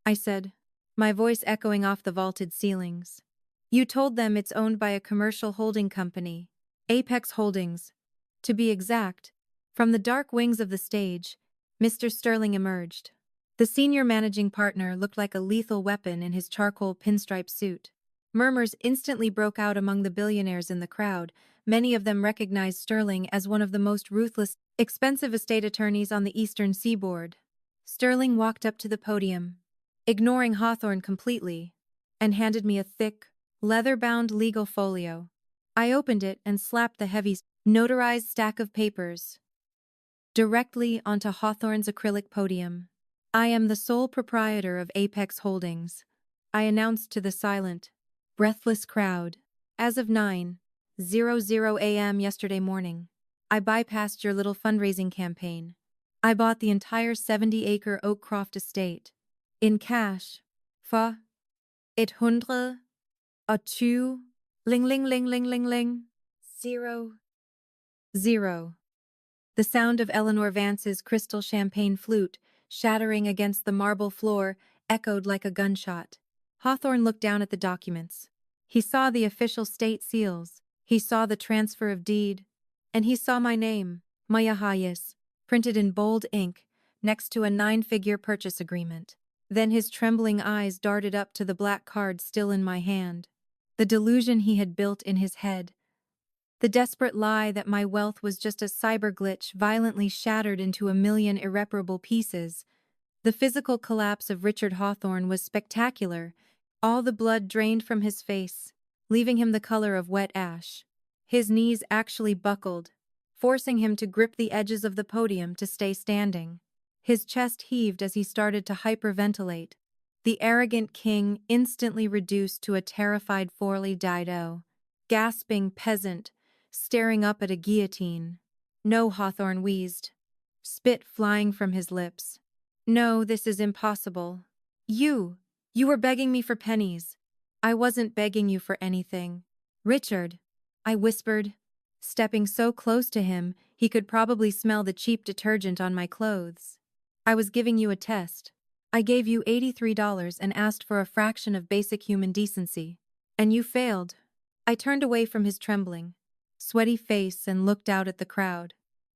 I said, my voice echoing off the vaulted ceilings. You told them it's owned by a commercial holding company, Apex Holdings. To be exact, from the dark wings of the stage, Mr. Sterling emerged. The senior managing partner looked like a lethal weapon in his charcoal pinstripe suit. Murmurs instantly broke out among the billionaires in the crowd. Many of them recognized Sterling as one of the most ruthless, expensive estate attorneys on the eastern seaboard. Sterling walked up to the podium, ignoring Hawthorne completely, and handed me a thick, leather-bound legal folio. I opened it and slapped the heavy, notarized stack of papers directly onto Hawthorne's acrylic podium. I am the sole proprietor of Apex Holdings, I announced to the silent, breathless crowd. As of 9:00 a.m. yesterday morning, I bypassed your little fundraising campaign. I bought the entire 70-acre Oakcroft estate. In cash. Fa. 800. A 2. Ling ling ling ling ling ling. 0. 0. The sound of Eleanor Vance's crystal champagne flute, shattering against the marble floor, echoed like a gunshot. Hawthorne looked down at the documents. He saw the official state seals, he saw the transfer of deed, and he saw my name, Maya Hayes, printed in bold ink, next to a 9-figure purchase agreement. Then his trembling eyes darted up to the black card still in my hand. The delusion he had built in his head The desperate lie that my wealth was just a cyber glitch violently shattered into a million irreparable pieces. The physical collapse of Richard Hawthorne was spectacular, all the blood drained from his face, leaving him the color of wet ash. His knees actually buckled, forcing him to grip the edges of the podium to stay standing. His chest heaved as he started to hyperventilate. The arrogant king instantly reduced to a terrified Forley Dido, gasping peasant, staring up at a guillotine. "No," Hawthorne wheezed, spit flying from his lips. "No, this is impossible. You were begging me for pennies." "I wasn't begging you for anything." "Richard," I whispered, stepping so close to him he could probably smell the cheap detergent on my clothes. "I was giving you a test. I gave you $83 and asked for a fraction of basic human decency. And you failed." I turned away from his trembling, sweaty face and looked out at the crowd.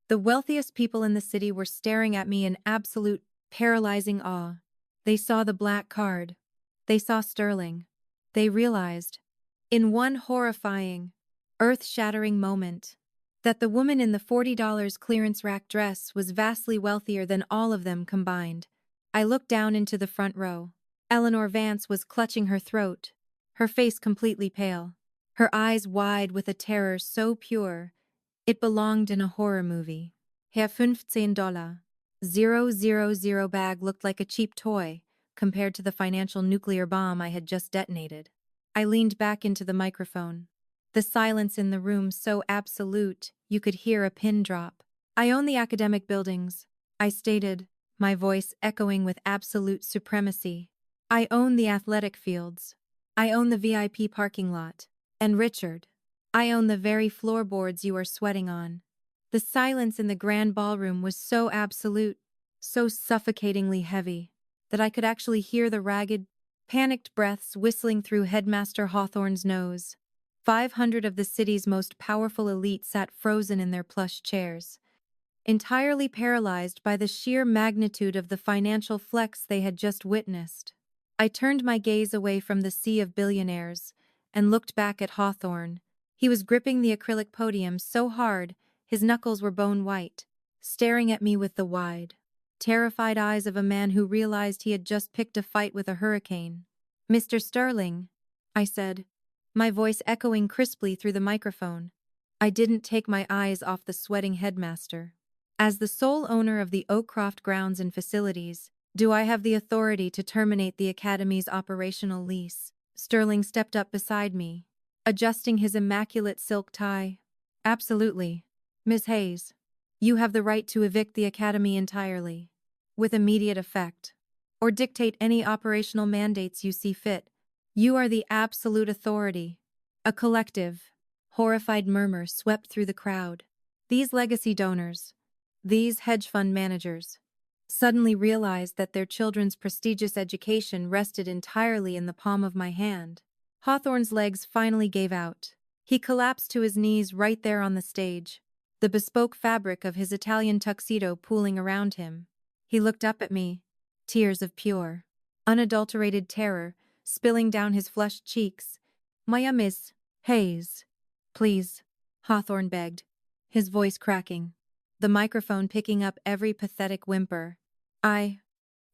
The wealthiest people in the city were staring at me in absolute, paralyzing awe. They saw the black card. They saw Sterling. They realized, in one horrifying, earth-shattering moment, that the woman in the $40 clearance rack dress was vastly wealthier than all of them combined. I looked down into the front row. Eleanor Vance was clutching her throat, her face completely pale, her eyes wide with a terror so pure it belonged in a horror movie. Herr $15. 000 bag looked like a cheap toy compared to the financial nuclear bomb I had just detonated. I leaned back into the microphone. The silence in the room so absolute you could hear a pin drop. "I own the academic buildings," I stated, my voice echoing with absolute supremacy. "I own the athletic fields. I own the VIP parking lot. And Richard, I own the very floorboards you are sweating on." The silence in the grand ballroom was so absolute, so suffocatingly heavy, that I could actually hear the ragged, panicked breaths whistling through Headmaster Hawthorne's nose. 500 of the city's most powerful elite sat frozen in their plush chairs, entirely paralyzed by the sheer magnitude of the financial flex they had just witnessed. I turned my gaze away from the sea of billionaires and looked back at Hawthorne. He was gripping the acrylic podium so hard his knuckles were bone white, staring at me with the wide, terrified eyes of a man who realized he had just picked a fight with a hurricane. "Mr. Sterling," I said, my voice echoing crisply through the microphone. I didn't take my eyes off the sweating headmaster. "As the sole owner of the Oakcroft grounds and facilities, do I have the authority to terminate the Academy's operational lease?" Sterling stepped up beside me, adjusting his immaculate silk tie. "Absolutely. Ms. Hayes, you have the right to evict the Academy entirely, with immediate effect, or dictate any operational mandates you see fit. You are the absolute authority." A collective, horrified murmur swept through the crowd. These legacy donors, these hedge fund managers, suddenly realized that their children's prestigious education rested entirely in the palm of my hand. Hawthorne's legs finally gave out. He collapsed to his knees right there on the stage, the bespoke fabric of his Italian tuxedo pooling around him. He looked up at me, tears of pure, unadulterated terror spilling down his flushed cheeks. Miss Hayes, please," Hawthorne begged, his voice cracking, the microphone picking up every pathetic whimper. I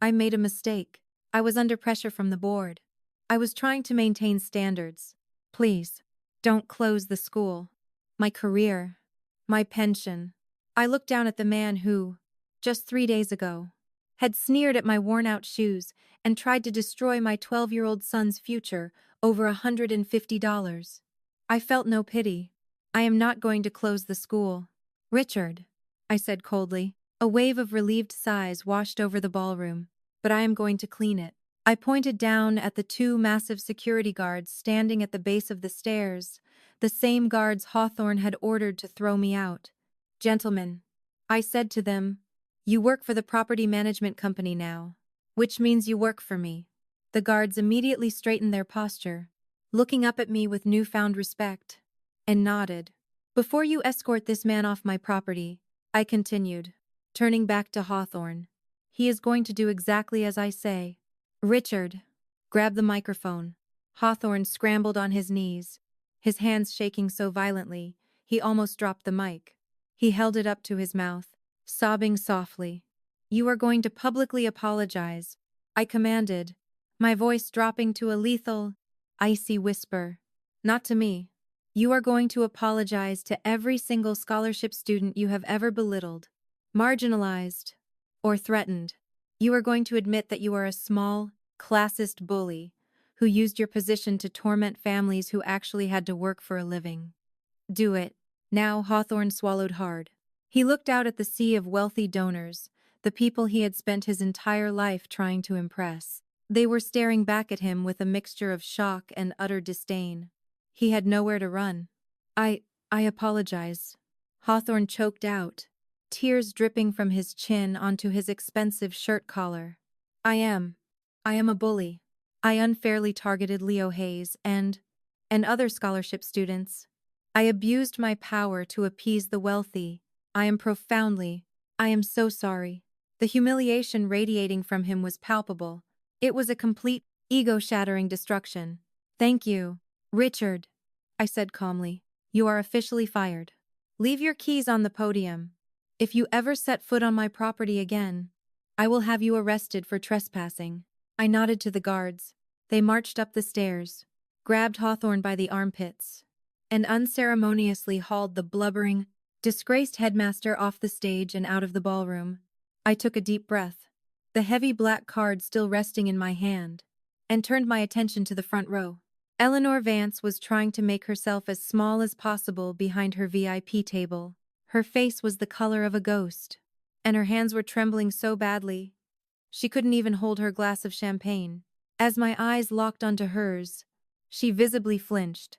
made a mistake. I was under pressure from the board. I was trying to maintain standards. Please, don't close the school. My career, my pension." I looked down at the man who, just 3 days ago, had sneered at my worn-out shoes and tried to destroy my 12-year-old son's future over $150. I felt no pity. "I am not going to close the school, Richard," I said coldly. A wave of relieved sighs washed over the ballroom. "But I am going to clean it." I pointed down at the 2 massive security guards standing at the base of the stairs, the same guards Hawthorne had ordered to throw me out. "Gentlemen," I said to them, "you work for the property management company now, which means you work for me." The guards immediately straightened their posture, looking up at me with newfound respect, and nodded. "Before you escort this man off my property," I continued, turning back to Hawthorne, "he is going to do exactly as I say. Richard, grab the microphone." Hawthorne scrambled on his knees, his hands shaking so violently He almost dropped the mic. He held it up to his mouth, sobbing softly. "You are going to publicly apologize," I commanded, my voice dropping to a lethal, icy whisper. "Not to me. You are going to apologize to every single scholarship student you have ever belittled, marginalized, or threatened. You are going to admit that you are a small, classist bully who used your position to torment families who actually had to work for a living. Do it." Now Hawthorne swallowed hard. He looked out at the sea of wealthy donors, the people he had spent his entire life trying to impress. They were staring back at him with a mixture of shock and utter disdain. He had nowhere to run. I apologize." Hawthorne choked out, tears dripping from his chin onto his expensive shirt collar. I am a bully. I unfairly targeted Leo Hayes and other scholarship students. I abused my power to appease the wealthy. I am so sorry." The humiliation radiating from him was palpable. It was a complete, ego-shattering destruction. "Thank you, Richard," I said calmly. "You are officially fired. Leave your keys on the podium. If you ever set foot on my property again, I will have you arrested for trespassing." I nodded to the guards. They marched up the stairs, grabbed Hawthorne by the armpits, and unceremoniously hauled the blubbering, disgraced headmaster off the stage and out of the ballroom. I took a deep breath, the heavy black card still resting in my hand, and turned my attention to the front row. Eleanor Vance was trying to make herself as small as possible behind her VIP table. Her face was the color of a ghost, and her hands were trembling so badly she couldn't even hold her glass of champagne. As my eyes locked onto hers, she visibly flinched.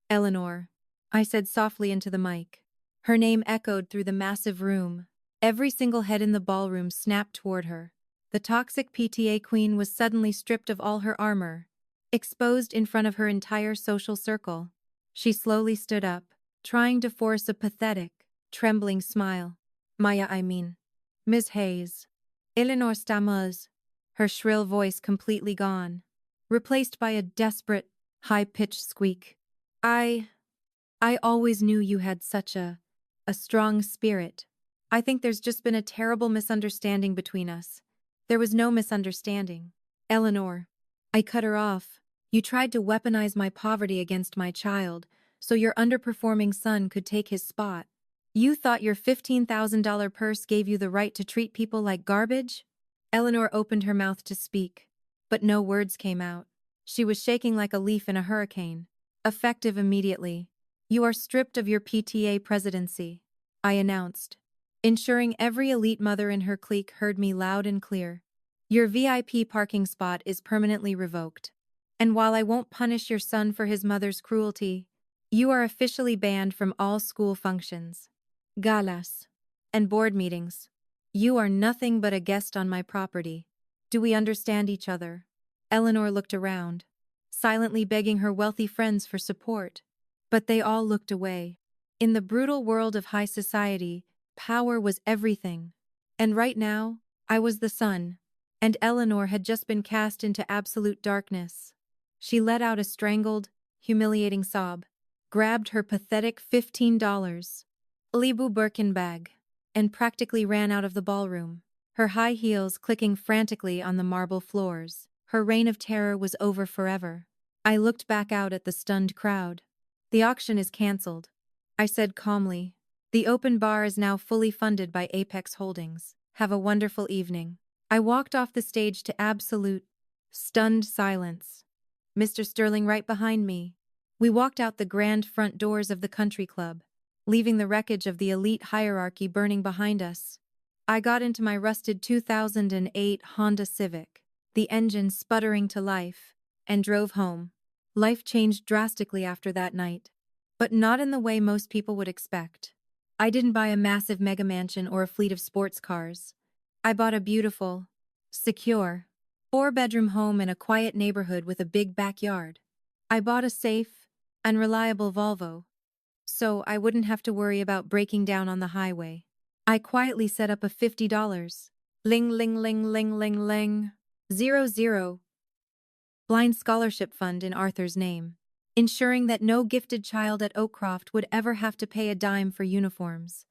"Eleanor," I said softly into the mic. Her name echoed through the massive room. Every single head in the ballroom snapped toward her. The toxic PTA queen was suddenly stripped of all her armor, exposed in front of her entire social circle. She slowly stood up, trying to force a pathetic, trembling smile. Ms. Hayes." Eleanor stammers, her shrill voice completely gone, replaced by a desperate, high-pitched squeak. I always knew you had such a strong spirit. I think there's just been a terrible misunderstanding between us." "There was no misunderstanding, Eleanor." I cut her off. "You tried to weaponize my poverty against my child, so your underperforming son could take his spot. You thought your $15,000 purse gave you the right to treat people like garbage?" Eleanor opened her mouth to speak, but no words came out. She was shaking like a leaf in a hurricane. Effective immediately. "You are stripped of your PTA presidency," I announced, ensuring every elite mother in her clique heard me loud and clear. "Your VIP parking spot is permanently revoked. And while I won't punish your son for his mother's cruelty, you are officially banned from all school functions, galas, and board meetings. You are nothing but a guest on my property. Do we understand each other?" Eleanor looked around, silently begging her wealthy friends for support. But they all looked away. In the brutal world of high society, power was everything. And right now, I was the sun, and Eleanor had just been cast into absolute darkness. She let out a strangled, humiliating sob, grabbed her pathetic $15 Libu Birkin bag, and practically ran out of the ballroom, her high heels clicking frantically on the marble floors. Her reign of terror was over forever. I looked back out at the stunned crowd. "The auction is cancelled," I said calmly. "The open bar is now fully funded by Apex Holdings. Have a wonderful evening." I walked off the stage to absolute, stunned silence. Mr. Sterling right behind me. We walked out the grand front doors of the country club, leaving the wreckage of the elite hierarchy burning behind us. I got into my rusted 2008 Honda Civic, the engine sputtering to life, and drove home. Life changed drastically after that night, but not in the way most people would expect. I didn't buy a massive mega mansion or a fleet of sports cars. I bought a beautiful, secure, 4-bedroom home in a quiet neighborhood with a big backyard. I bought a safe and reliable Volvo, so I wouldn't have to worry about breaking down on the highway. I quietly set up a $50 ling ling ling ling ling ling 00 blind scholarship fund in Arthur's name. ensuring that no gifted child at Oakcroft would ever have to pay a dime for uniforms,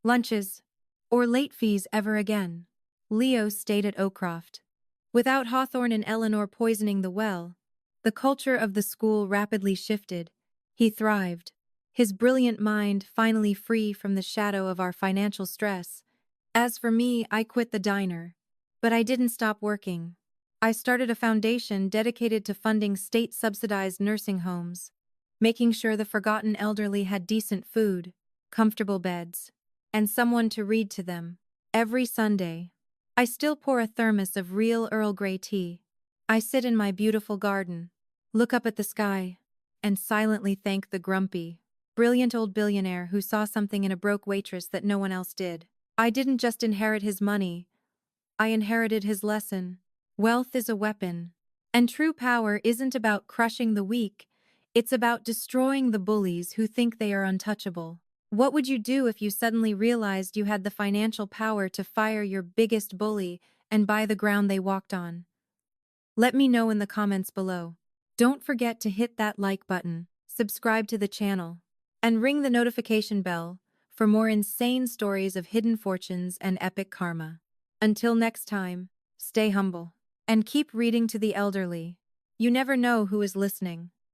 lunches, or late fees ever again. Leo stayed at Oakcroft. Without Hawthorne and Eleanor poisoning the well, the culture of the school rapidly shifted. He thrived, his brilliant mind finally free from the shadow of our financial stress. As for me, I quit the diner. But I didn't stop working. I started a foundation dedicated to funding state-subsidized nursing homes, making sure the forgotten elderly had decent food, comfortable beds, and someone to read to them. Every Sunday, I still pour a thermos of real Earl Grey tea. I sit in my beautiful garden, look up at the sky, and silently thank the grumpy, brilliant old billionaire who saw something in a broke waitress that no one else did. I didn't just inherit his money, I inherited his lesson. Wealth is a weapon, and true power isn't about crushing the weak, it's about destroying the bullies who think they are untouchable. What would you do if you suddenly realized you had the financial power to fire your biggest bully and buy the ground they walked on? Let me know in the comments below. Don't forget to hit that like button, subscribe to the channel, and ring the notification bell for more insane stories of hidden fortunes and epic karma. Until next time, stay humble and keep reading to the elderly. You never know who is listening.